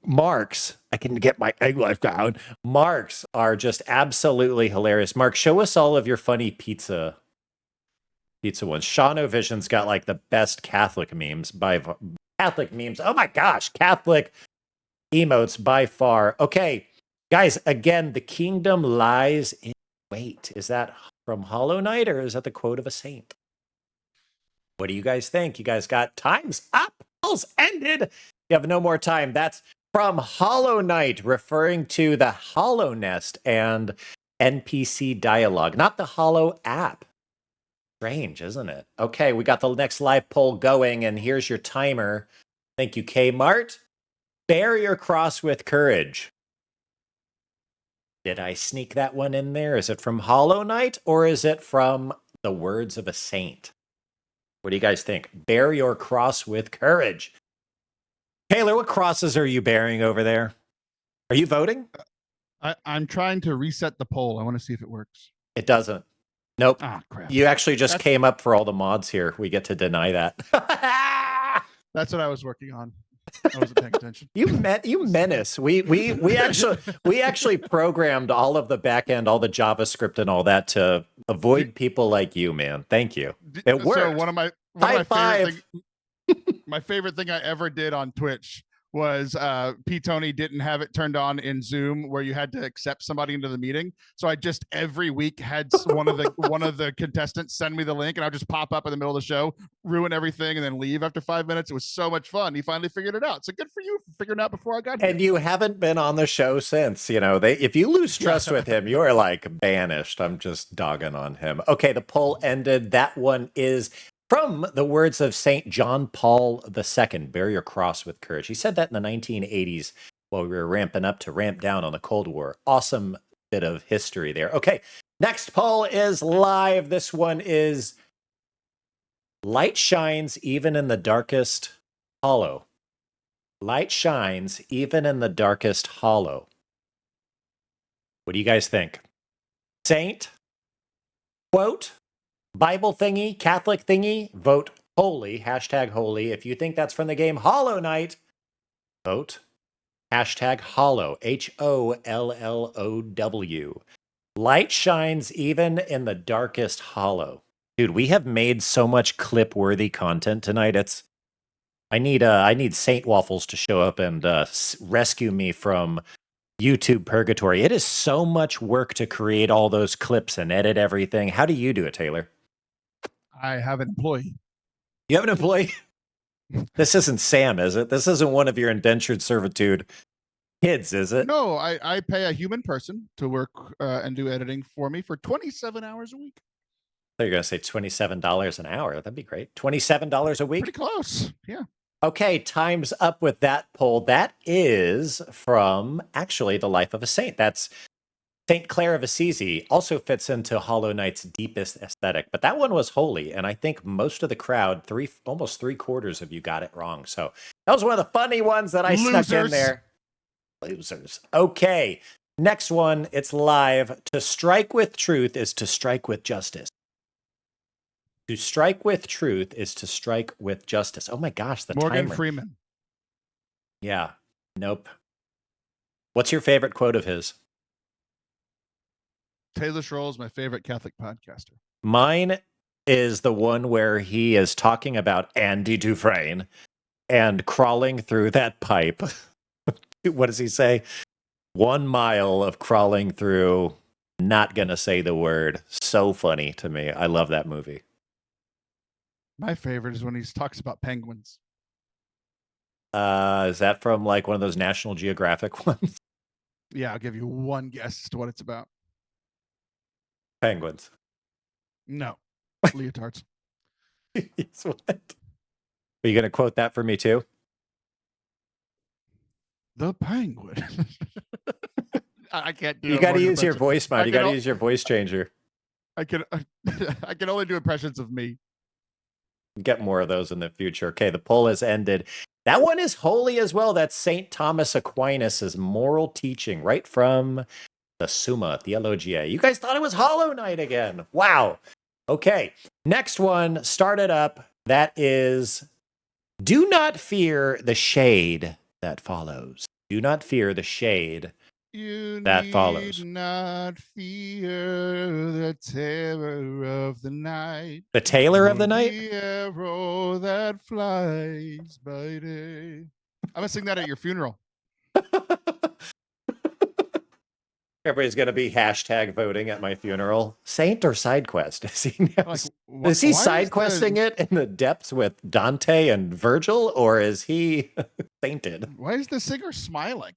Marks, I can get my egg life down. Marks are just absolutely hilarious. Mark, show us all of your funny pizza ones. Shaun Vision's got like the best Catholic memes Catholic memes. Oh my gosh, Catholic emotes by far. Okay, guys, again, the kingdom lies in wait. Is that from Hollow Knight or is that the quote of a saint? What do you guys think? You guys got time's up. Polls ended. You have no more time. That's from Hollow Knight, referring to the Hollow Nest and NPC dialogue, not the Hollow app. Strange, isn't it? Okay, we got the next live poll going, and here's your timer. Thank you, Kmart. Bear your cross with courage. Did I sneak that one in there? Is it from Hollow Knight or is it from the words of a saint? What do you guys think? Bear your cross with courage. Taylor, what crosses are you bearing over there? Are you voting?
I'm trying to reset the poll. I want to see if it works.
It doesn't. Nope.
Ah, crap.
You actually just came up for all the mods here. We get to deny that.
That's what I was working on. I wasn't paying attention.
You menace. We actually programmed all of the back end, all the JavaScript and all that to avoid people like you, man. Thank you. It worked.
So one of my favorite thing I ever did on Twitch was P. Tony didn't have it turned on in Zoom where you had to accept somebody into the meeting. So I just every week had one of the contestants send me the link, and I'll just pop up in the middle of the show, ruin everything, and then leave after 5 minutes. It was so much fun. He finally figured it out. So good for you for figuring it out before I got here.
And you haven't been on the show since. You know, if you lose trust with him, you are like banished. I'm just dogging on him. Okay, the poll ended. That one is from the words of St. John Paul II, bear your cross with courage. He said that in the 1980s while we were ramping up to ramp down on the Cold War. Awesome bit of history there. Okay, next poll is live. This one is light shines even in the darkest hollow. Light shines even in the darkest hollow. What do you guys think? Saint, quote, Bible thingy, Catholic thingy, vote holy, hashtag holy. If you think that's from the game Hollow Knight, vote hashtag hollow, HOLLOW. Light shines even in the darkest hollow. Dude, we have made so much clip-worthy content tonight. I need Saint Waffles to show up and rescue me from YouTube purgatory. It is so much work to create all those clips and edit everything. How do you do it, Taylor?
I have an employee.
You have an employee? This isn't Sam, is it? This isn't one of your indentured servitude kids, is it?
No, I pay a human person to work and do editing for me for 27 hours a week.
So you're going to say $27 an hour. That'd be great. $27 a week?
Pretty close, yeah.
Okay, time's up with that poll. That is from, actually, The Life of a Saint. That's St. Clair of Assisi. Also fits into Hollow Knight's deepest aesthetic. But that one was holy, and I think most of the crowd, almost 3/4 of you got it wrong. So that was one of the funny ones that I snuck in there. Losers. Okay, next one. It's live. To strike with truth is to strike with justice. To strike with truth is to strike with justice. Oh my gosh, the
Morgan
timer.
Freeman.
Yeah. Nope. What's your favorite quote of his?
Taylor Schroll is my favorite Catholic podcaster.
Mine is the one where he is talking about Andy Dufresne and crawling through that pipe. What does he say? 1 mile of crawling through, not gonna say the word. So funny to me. I love that movie.
My favorite is when he talks about penguins.
Is that from like one of those National Geographic ones?
Yeah, I'll give you one guess as to what it's about.
Penguins.
No, leotards.
What? Are you going to quote that for me too?
the penguin. I can't do.
You got to
Morgan
use your
impression.
voice mod.
I
You
can
got to
o-
use your voice changer.
I can I can only do impressions of me.
Get more of those in the future. Okay, the poll has ended. That one is holy as well. That's St. Thomas Aquinas' moral teaching, right from the Summa Theologiae. You guys thought it was Hollow Knight again. Wow. Okay, next one, start it up. That is, do not fear the shade that follows. Do not fear the shade
You
that
need
follows.
not fear the terror of the night.
The Taylor of
or
the Night?
The arrow that flies by day. I'm gonna sing that at your funeral.
Everybody's going to be hashtag voting at my funeral. Saint or side quest? Is he,
Like,
is he
why
side
is
questing it in the depths with Dante and Virgil, or is he sainted?
Why is the singer smiling?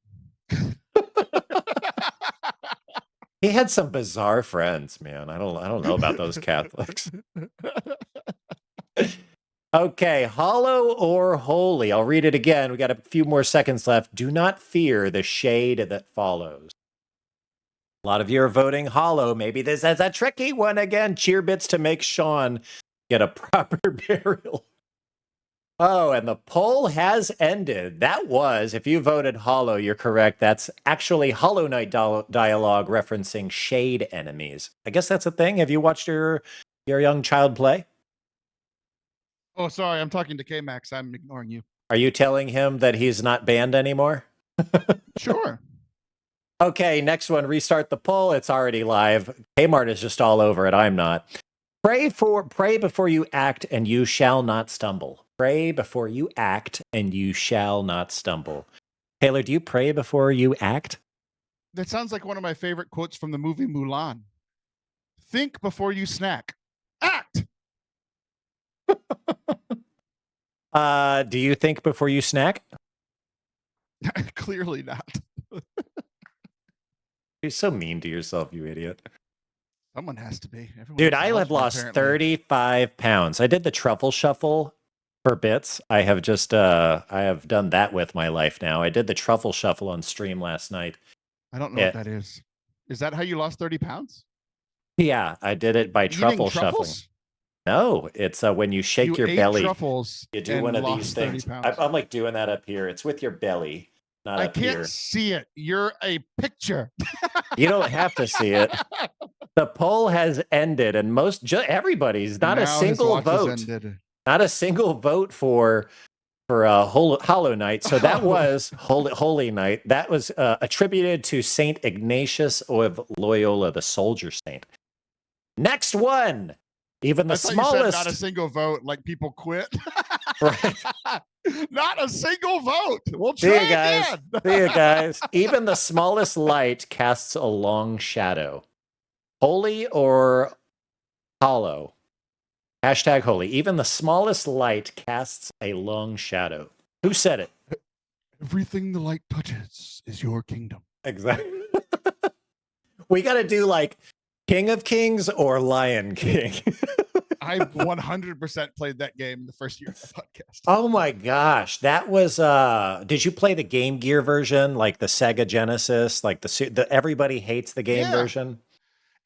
He had some bizarre friends, man. I don't know about those Catholics. Okay, hollow or holy? I'll read it again. We got a few more seconds left. Do not fear the shade that follows. A lot of you are voting hollow. Maybe this is a tricky one again. Cheer bits to make Shaun get a proper burial. Oh, and the poll has ended. That was, if you voted hollow, you're correct. That's actually Hollow Knight dialogue referencing shade enemies. I guess that's a thing. Have you watched your young child play?
Oh, sorry, I'm talking to K-Max. I'm ignoring you.
Are you telling him that he's not banned anymore?
Sure.
Okay, next one, restart the poll. It's already live. Kmart is just all over it. I'm not. Pray before you act, and you shall not stumble. Pray before you act, and you shall not stumble. Taylor, do you pray before you act?
That sounds like one of my favorite quotes from the movie Mulan. Think before you snack. Act.
Do you think before you snack?
Clearly not.
You're so mean to yourself, you idiot.
Someone has to be. Everyone
Dude,
else
I
loves
have
me,
lost
apparently.
35 pounds. I did the truffle shuffle for bits. I have just I have done that with my life now. I did the truffle shuffle on stream last night.
I don't know what that is. Is that how you lost 30 pounds?
Yeah, I did it by truffle shuffling. No, it's when you shake your belly.
Truffles
you do one of these things. I'm like doing that up here. It's with your belly, not up here. I can't
see it. You're a picture.
You don't have to see it. The poll has ended, and everybody's not a single vote. Not a single vote for Hollow Knight. So that was Holy Knight. That was attributed to Saint Ignatius of Loyola, the soldier saint. Next one. Even the smallest.
You said not a single vote, like people quit.
Right.
Not a single vote. We'll try again.
See you guys. Even the smallest light casts a long shadow. Holy or hollow? Hashtag holy. Even the smallest light casts a long shadow. Who said it?
Everything the light touches is your kingdom.
Exactly. We got to do like King of Kings or Lion King.
I 100% played that game the first year of the podcast.
Oh my gosh. That was, did you play the Game Gear version? Like the Sega Genesis? Like the everybody hates the game version?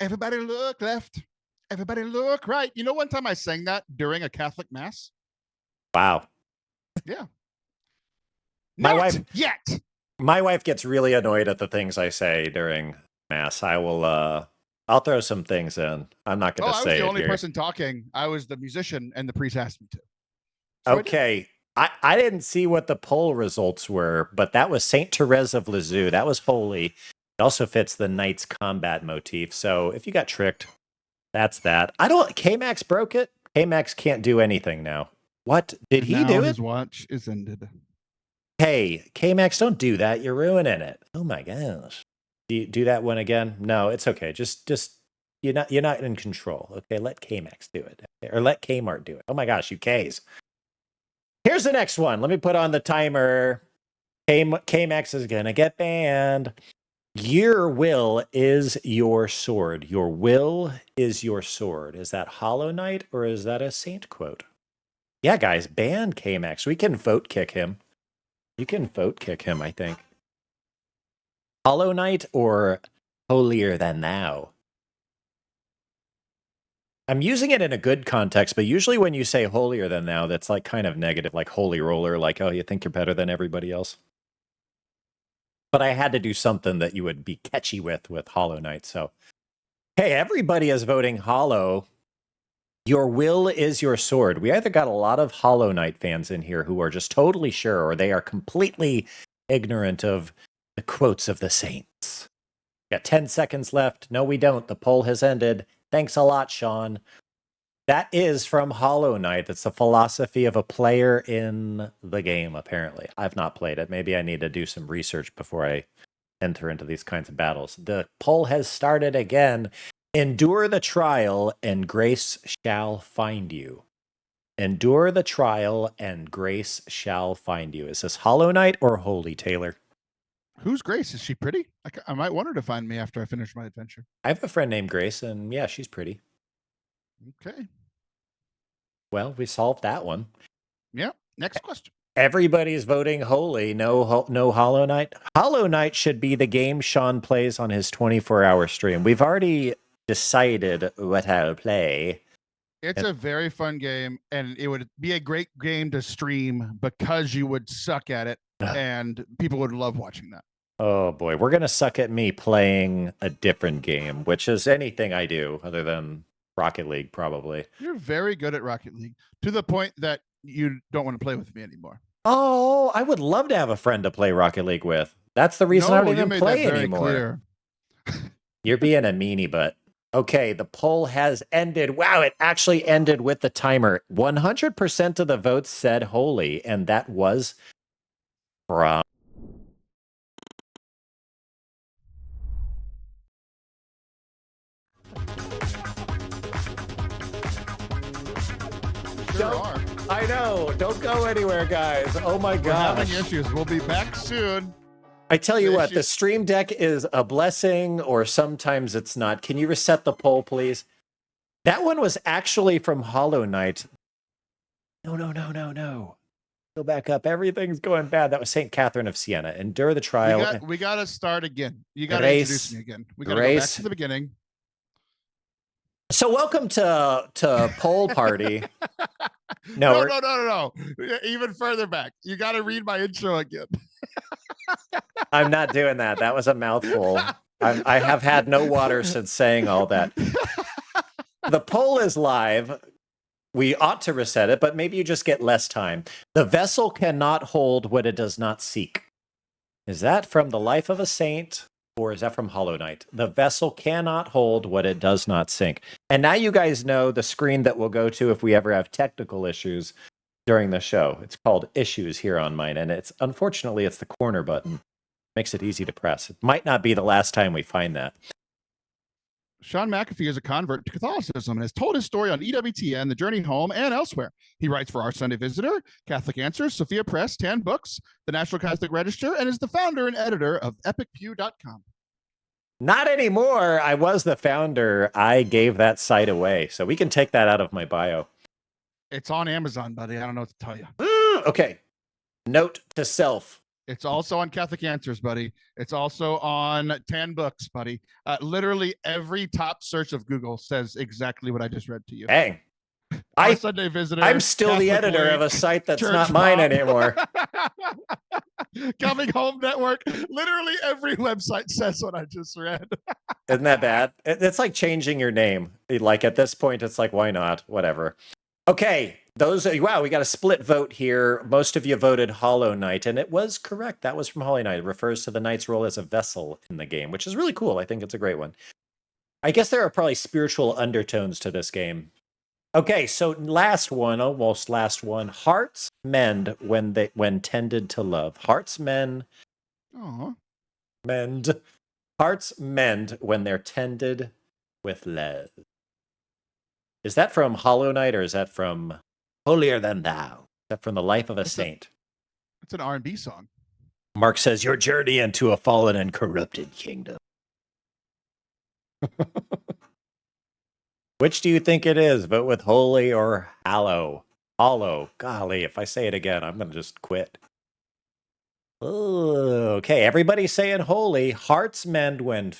Everybody
look left. Everybody look right. You know, one time I sang that during a Catholic mass.
Wow.
Yeah.
My wife gets really annoyed at the things I say during mass. I'll throw some things in. I'm not going to say it here. I was
the only person talking. I was the musician, and the priest asked me to.
So okay. I didn't see what the poll results were, but that was Saint Therese of Lisieux. That was holy. It also fits the knight's combat motif. So if you got tricked, that's that. K-Max broke it. K-Max can't do anything now. What? Did he do it?
His watch is ended.
Hey, K-Max, don't do that. You're ruining it. Oh my gosh. Do that one again? No, it's okay. Just you're not in control. Okay, let K-Max do it. Or let Kmart do it. Oh my gosh, you Ks. Here's the next one. Let me put on the timer. K-Max is gonna get banned. Your will is your sword. Your will is your sword. Is that Hollow Knight or is that a saint quote? Yeah, guys, ban K-Max. We can vote kick him. You can vote kick him, I think. Hollow Knight or Holier Than Thou? I'm using it in a good context, but usually when you say holier than thou, that's like kind of negative, like holy roller, like, oh, you think you're better than everybody else. But I had to do something that you would be catchy with Hollow Knight. So, hey, everybody is voting Hollow. Your will is your sword. We either got a lot of Hollow Knight fans in here who are just totally sure, or they are completely ignorant of the quotes of the saints. Got 10 seconds left. No, we don't. The poll has ended. Thanks a lot, Shaun. That is from Hollow Knight. That's the philosophy of a player in the game, apparently. I've not played it. Maybe I need to do some research before I enter into these kinds of battles. The poll has started again. Endure the trial, and grace shall find you. Endure the trial, and grace shall find you. Is this Hollow Knight or Holy, Taylor?
Who's Grace? Is she pretty? I might want her to find me after I finish my adventure.
I have a friend named Grace, and yeah, she's pretty.
Okay.
Well, we solved that one.
Yeah. Next question.
Everybody's voting Holy. No Hollow Knight. Hollow Knight should be the game Shaun plays on his 24-hour stream. We've already decided what I'll play.
It's a very fun game, and it would be a great game to stream because you would suck at it, and people would love watching that.
Oh boy, we're going to suck at me playing a different game, which is anything I do other than Rocket League, probably.
You're very good at Rocket League, to the point that you don't want to play with me anymore.
Oh, I would love to have a friend to play Rocket League with. That's the reason I don't even play anymore. You're being a meanie butt. Okay, the poll has ended. Wow, it actually ended with the timer. 100% of the votes said Holy, and that was from... I know. Don't go anywhere, guys. Oh my gosh.
We're having issues. We'll be back soon.
I tell you what, the Stream Deck is a blessing, or sometimes it's not. Can you reset the poll, please? That one was actually from Hollow Knight. No. Go back up. Everything's going bad. That was St. Catherine of Siena. Endure the trial.
We got to start again. You got to introduce me again. We got to go back to the beginning.
So welcome to Poll Party.
No. Even further back. You got to read my intro again.
I'm not doing that. That was a mouthful. I have had no water since saying all that. The poll is live. We ought to reset it, but maybe you just get less time. The vessel cannot hold what it does not seek. Is that from The Life of a Saint, or is that from Hollow Knight? The vessel cannot hold what it does not sink. And now you guys know the screen that we'll go to if we ever have technical issues during the show. It's called Issues here on mine, and unfortunately it's the corner button. Makes it easy to press. It might not be the last time we find that.
Shaun McAfee is a convert to Catholicism and has told his story on EWTN, The Journey Home, and elsewhere. He writes for Our Sunday Visitor, Catholic Answers, Sophia Press, 10 Books, the National Catholic Register, and is the founder and editor of EpicPew.com.
Not anymore. I was the founder. I gave that site away, so we can take that out of my bio.
It's on Amazon, buddy. I don't know what to tell you.
Okay. Note to self.
It's also on Catholic Answers, buddy. It's also on 10 Books, buddy. Literally every top search of Google says exactly what I just read to you.
Dang.
Sunday Visitor.
I'm still
Catholic
the editor
Link,
of a site that's
Church
not mine
Pop.
anymore.
Coming Home Network. Literally every website says what I just read.
Isn't that bad? It's like changing your name. Like at this point, it's like, why not? Whatever. Okay. Wow, we got a split vote here. Most of you voted Hollow Knight, and it was correct. That was from Hollow Knight. It refers to the knight's role as a vessel in the game, which is really cool. I think it's a great one. I guess there are probably spiritual undertones to this game. Okay, so almost last one. Hearts mend when tended to love. Hearts mend. Hearts mend when they're tended with love. Is that from Hollow Knight, or is that from Holier Than Thou? Is that from The Life of a Saint?
It's an R&B song.
Mark says, your journey into a fallen and corrupted kingdom. Which do you think it is? Vote with Holy or Hallow? Hollow. Golly, if I say it again, I'm going to just quit. Okay, everybody saying holy. Hearts mend when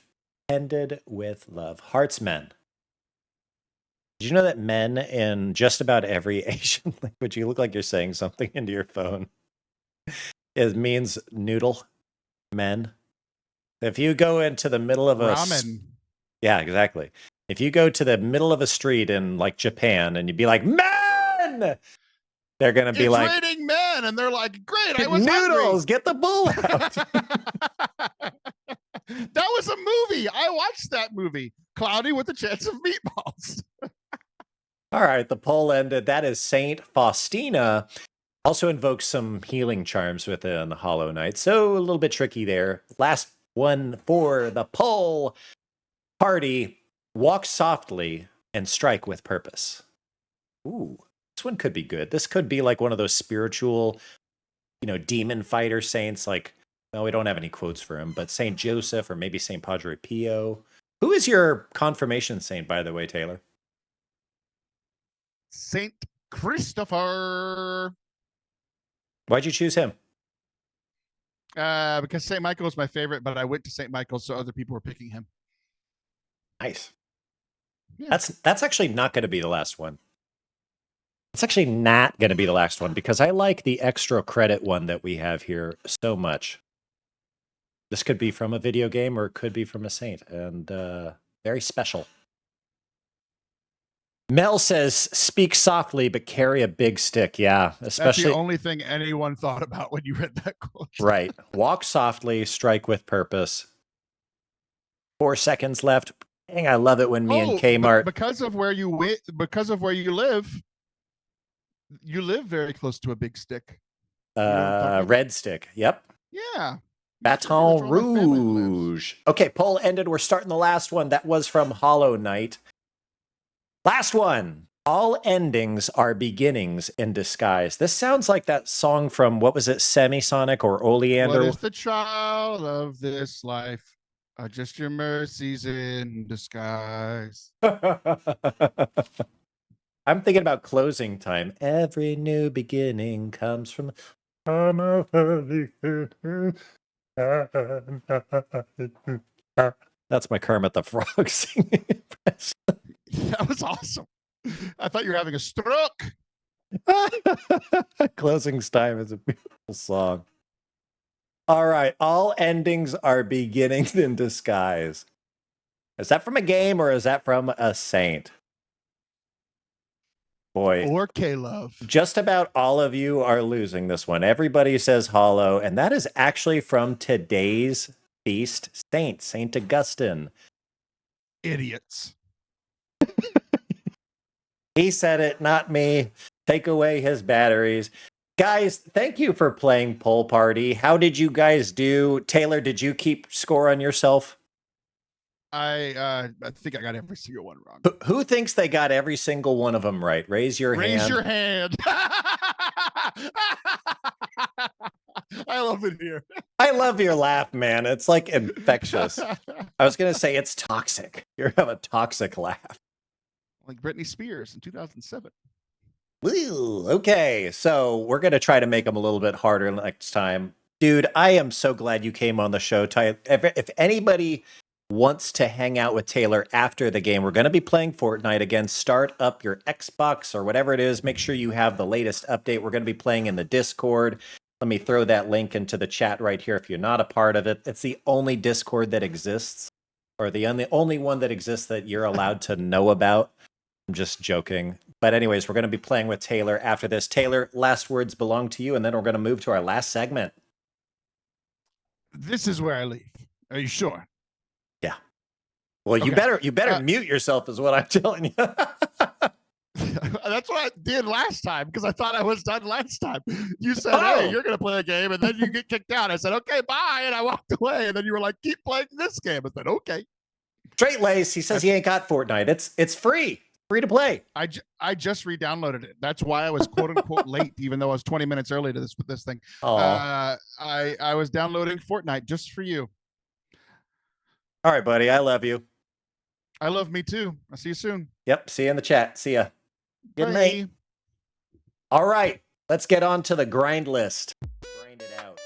tended with love. Hearts mend. Did you know that men in just about every Asian language, you look like you're saying something into your phone, it means noodle, men. If you go into the middle of
Ramen.
yeah, exactly. If you go to the middle of a street in like Japan and you'd be like, men, they're going to be
It's
like,
raining men. And they're like, great, I was
noodles, get the bull out.
That was a movie. I watched that movie. Cloudy with a Chance of Meatballs.
All right, the poll ended. That is Saint Faustina. Also invokes some healing charms within Hollow Knight. So a little bit tricky there. Last one for the poll. Party, walk softly and strike with purpose. Ooh, this one could be good. This could be like one of those spiritual, demon fighter saints. Like, well, we don't have any quotes for him, but Saint Joseph or maybe Saint Padre Pio. Who is your confirmation saint, by the way, Taylor?
Saint Christopher.
Why'd you choose him?
Because St. Michael is my favorite, but I went to St. Michael, so other people were picking him.
Nice.
Yeah.
That's actually not going to be the last one. It's actually not going to be the last one because I like the extra credit one that we have here so much. This could be from a video game or it could be from a saint, and very special. Mel says, speak softly, but carry a big stick. Yeah, especially.
That's the only thing anyone thought about when you read that quote.
Right. Walk softly, strike with purpose. 4 seconds left. Dang, I love it when me and Kmart.
Because of where you live very close to a big stick.
Red stick. Yep.
Yeah.
Baton Rouge. Okay, poll ended. We're starting the last one. That was from Hollow Knight. Last one. All endings are beginnings in disguise. This sounds like that song from, what was it, Semisonic or Oleander?
What is the trial of this life? Just your mercies in disguise.
I'm thinking about closing time. Every new beginning comes from... That's my Kermit the Frog singing impression.
That was awesome. I thought you were having a stroke.
Closing time is a beautiful song. All right. All endings are beginnings in disguise. Is that from a game or is that from a saint? Boy.
Or K-Love.
Just about all of you are losing this one. Everybody says hollow, and that is actually from today's feast saint, Saint Augustine.
Idiots.
He said it, not me. Take away his batteries. Guys, thank you for playing Poll Party. How did you guys do? Taylor, did you keep score on yourself?
I think I got every single one wrong.
Who thinks they got every single one of them right? Raise your hand.
Raise your hand. I love it here.
I love your laugh, man. It's like infectious. I was going to say it's toxic. You have a toxic laugh.
Like Britney Spears in 2007.
Woo. Okay, so we're going to try to make them a little bit harder next time. Dude, I am so glad you came on the show. If anybody wants to hang out with Taylor after the game, we're going to be playing Fortnite again. Start up your Xbox or whatever it is. Make sure you have the latest update. We're going to be playing in the Discord. Let me throw that link into the chat right here if you're not a part of it. It's the only Discord that exists, or the only one that exists that you're allowed to know about. I'm just joking. But anyways, we're going to be playing with Taylor after this. Taylor, last words belong to you, and then we're going to move to our last segment.
This is where I leave. Are you sure?
Yeah. Well, okay. you better mute yourself is what I'm telling you.
That's what I did last time because I thought I was done last time. You said, hey, you're going to play a game, and then you get kicked out. I said, okay, bye, and I walked away, and then you were like, keep playing this game. I said, okay. Straight
Lace, he says he ain't got Fortnite. It's free. Free to play.
I just re-downloaded it. That's why I was quote unquote late, even though I was 20 minutes early to this thing. I was downloading Fortnite just for you.
All right, buddy. I love you.
I love me too. I'll see you soon.
Yep. See you in the chat. See ya. Good night. All right. Let's get on to the grind list. Grind it out.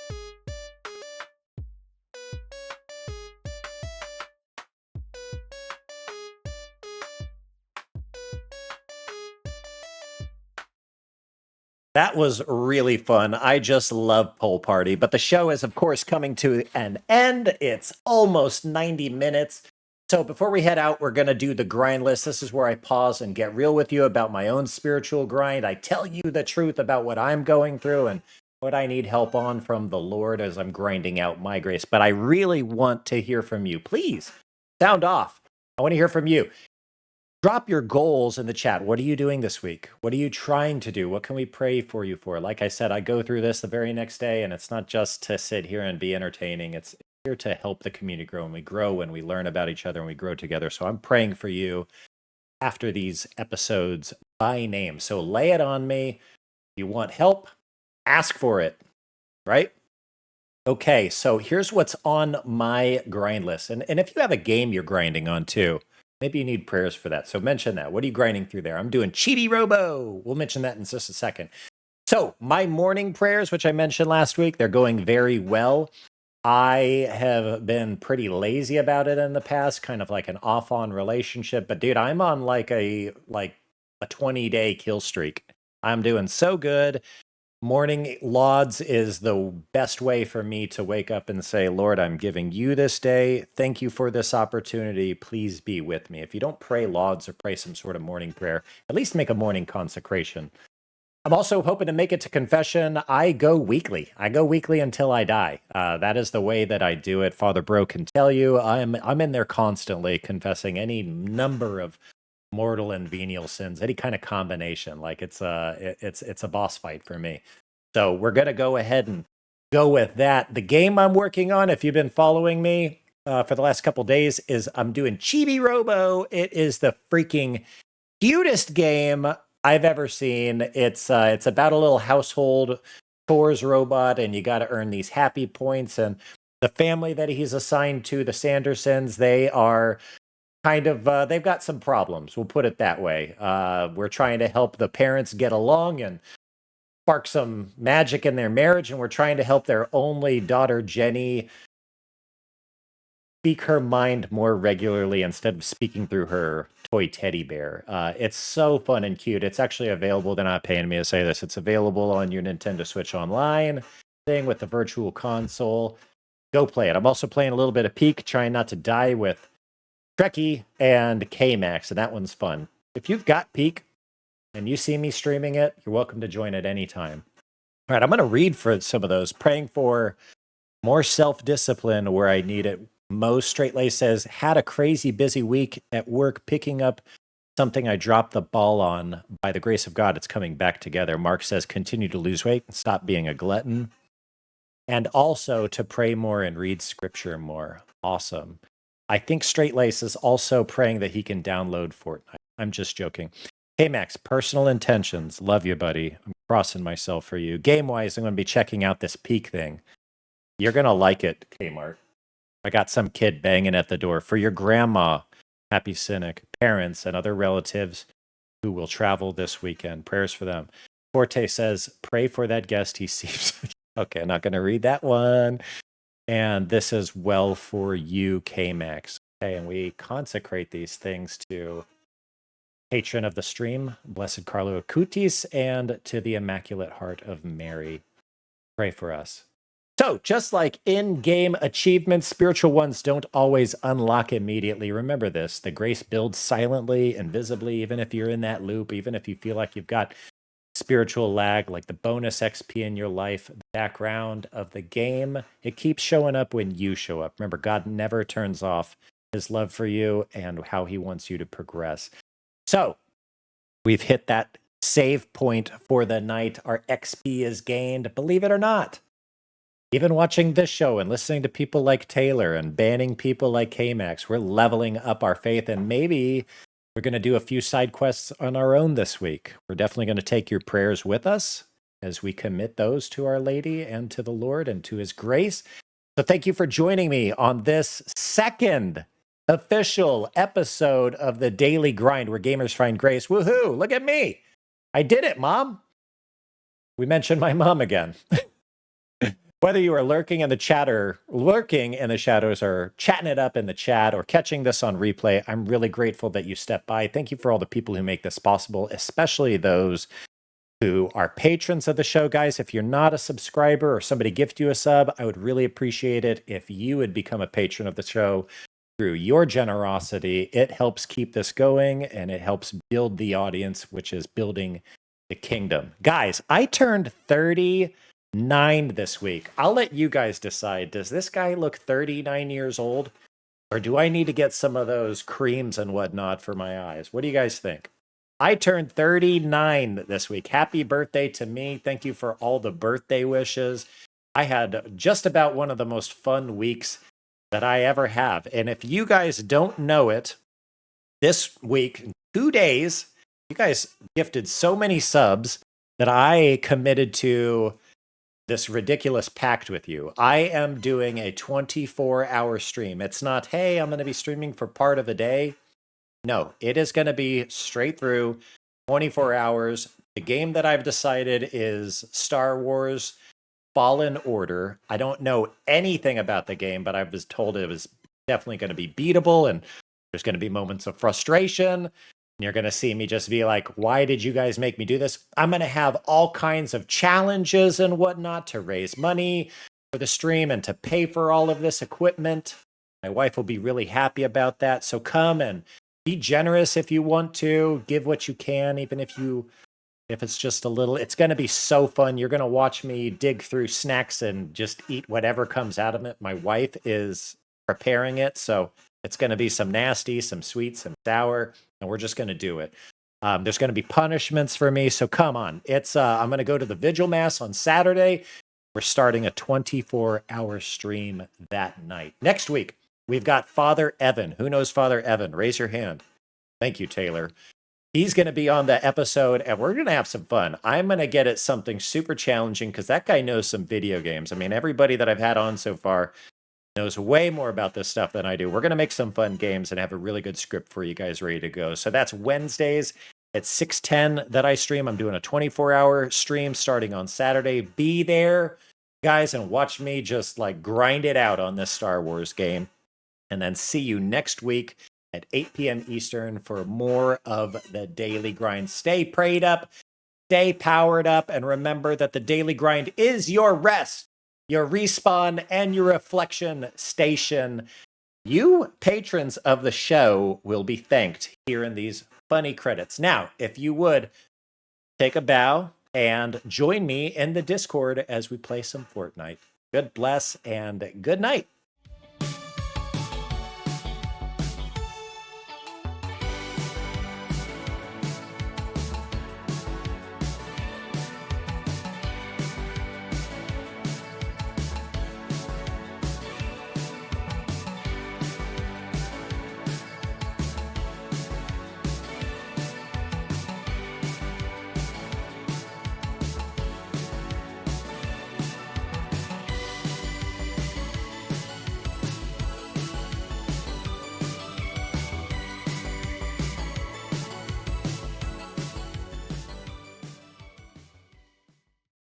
That was really fun. I just love Poll Party, but the show is, of course, coming to an end. It's almost 90 minutes. So before we head out, we're going to do the grind list. This is where I pause and get real with you about my own spiritual grind. I tell you the truth about what I'm going through and what I need help on from the Lord as I'm grinding out my grace. But I really want to hear from you. Please sound off. I want to hear from you. Drop your goals in the chat. What are you doing this week? What are you trying to do? What can we pray for you for? Like I said, I go through this the very next day, and it's not just to sit here and be entertaining. It's here to help the community grow, and we grow when we learn about each other and we grow together. So I'm praying for you after these episodes by name. So lay it on me. If you want help, ask for it, right? Okay, so here's what's on my grind list. And if you have a game you're grinding on too, maybe you need prayers for that. So mention that. What are you grinding through there? I'm doing Chibi Robo. We'll mention that in just a second. So my morning prayers, which I mentioned last week, they're going very well. I have been pretty lazy about it in the past, kind of like an off-on relationship. But dude, I'm on like a 20-day kill streak. I'm doing so good. Morning lauds is the best way for me to wake up and say, Lord, I'm giving you this day. Thank you for this opportunity. Please be with me. If you don't pray lauds or pray some sort of morning prayer, at least make a morning consecration. I'm also hoping to make it to confession. I go weekly. I go weekly until I die. That is the way that I do it. Father Bro can tell you I'm in there constantly confessing any number of mortal and venial sins, any kind of combination. Like it's a boss fight for me. So we're gonna go ahead and go with that. The game I'm working on, if you've been following me for the last couple days, is I'm doing Chibi Robo. It is the freaking cutest game I've ever seen. It's about a little household chores robot, and you got to earn these happy points. And the family that he's assigned to, the Sandersons, they are kind of they've got some problems, we'll put it that way. We're trying to help the parents get along and spark some magic in their marriage, and we're trying to help their only daughter Jenny speak her mind more regularly instead of speaking through her toy teddy bear. It's so fun and cute. It's actually available. They're not paying me to say this. It's available on your Nintendo Switch Online thing with the virtual console. Go play it. I'm also playing a little bit of Peak, trying not to die with Trekkie and K-Max, and that one's fun. If you've got Peak and you see me streaming it, you're welcome to join at any time. All right, I'm going to read for some of those. Praying for more self-discipline where I need it most. Straight Lace says, had a crazy busy week at work picking up something I dropped the ball on. By the grace of God, it's coming back together. Mark says, continue to lose weight and stop being a glutton. And also to pray more and read scripture more. Awesome. I think Straight Lace is also praying that he can download Fortnite. I'm just joking. Hey, Max, personal intentions. Love you, buddy. I'm crossing myself for you. Game-wise, I'm going to be checking out this Peak thing. You're going to like it, Kmart. I got some kid banging at the door. For your grandma, Happy Cynic, parents, and other relatives who will travel this weekend. Prayers for them. Forte says, pray for that guest he sees. Okay, I'm not going to read that one. And this is well for you, K-Max. Okay, and we consecrate these things to patron of the stream, Blessed Carlo Acutis, and to the Immaculate Heart of Mary. Pray for us. So, just like in-game achievements, spiritual ones don't always unlock immediately. Remember this, the grace builds silently, invisibly, even if you're in that loop, even if you feel like you've got spiritual lag, like the bonus XP in your life, the background of the game, it keeps showing up when you show up. Remember, God never turns off his love for you and how he wants you to progress. So, we've hit that save point for the night. Our XP is gained, believe it or not. Even watching this show and listening to people like Taylor and banning people like K-Max, we're leveling up our faith, and maybe we're going to do a few side quests on our own this week. We're definitely going to take your prayers with us as we commit those to Our Lady and to the Lord and to his grace. So thank you for joining me on this second official episode of the Daily Grind where gamers find grace. Woohoo! Look at me. I did it, Mom. We mentioned my mom again. Whether you are lurking in the chat or lurking in the shadows or chatting it up in the chat or catching this on replay, I'm really grateful that you stepped by. Thank you for all the people who make this possible, especially those who are patrons of the show. Guys, if you're not a subscriber or somebody gift you a sub, I would really appreciate it if you would become a patron of the show. Through your generosity, it helps keep this going and it helps build the audience, which is building the kingdom. Guys, I turned 39 this week. I'll let you guys decide. Does this guy look 39 years old? Or do I need to get some of those creams and whatnot for my eyes? What do you guys think? I turned 39 this week. Happy birthday to me. Thank you for all the birthday wishes. I had just about one of the most fun weeks that I ever have. And if you guys don't know it, this week, 2 days, you guys gifted so many subs that I committed to this ridiculous pact with you. I am doing a 24-hour stream. It's not, hey, I'm going to be streaming for part of a day. No, it is going to be straight through 24 hours. The game that I've decided is Star Wars Fallen Order. I don't know anything about the game, but I was told it was definitely going to be beatable, and there's going to be moments of frustration. And you're going to see me just be like, why did you guys make me do this? I'm going to have all kinds of challenges and whatnot to raise money for the stream and to pay for all of this equipment. My wife will be really happy about that. So come and be generous if you want to. Give what you can, even if it's just a little. It's going to be so fun. You're going to watch me dig through snacks and just eat whatever comes out of it. My wife is preparing it, so it's going to be some nasty, some sweet, some sour, and we're just going to do it. There's going to be punishments for me, so come on. I'm going to go to the Vigil Mass on Saturday. We're starting a 24-hour stream that night. Next week, we've got Father Evan. Who knows Father Evan? Raise your hand. Thank you, Taylor. He's going to be on the episode, and we're going to have some fun. I'm going to get at something super challenging because that guy knows some video games. I mean, everybody that I've had on so far knows way more about this stuff than I do. We're going to make some fun games and have a really good script for you guys ready to go. So that's Wednesdays at 6:10 that I stream. I'm doing a 24-hour stream starting on Saturday. Be there, guys, and watch me just like grind it out on this Star Wars game. And then see you next week at 8 p.m. Eastern for more of the Daily Grind. Stay prayed up, stay powered up, and remember that the Daily Grind is your rest, your respawn, and your reflection station. You patrons of the show will be thanked here in these funny credits. Now, if you would, take a bow and join me in the Discord as we play some Fortnite. Good bless and good night.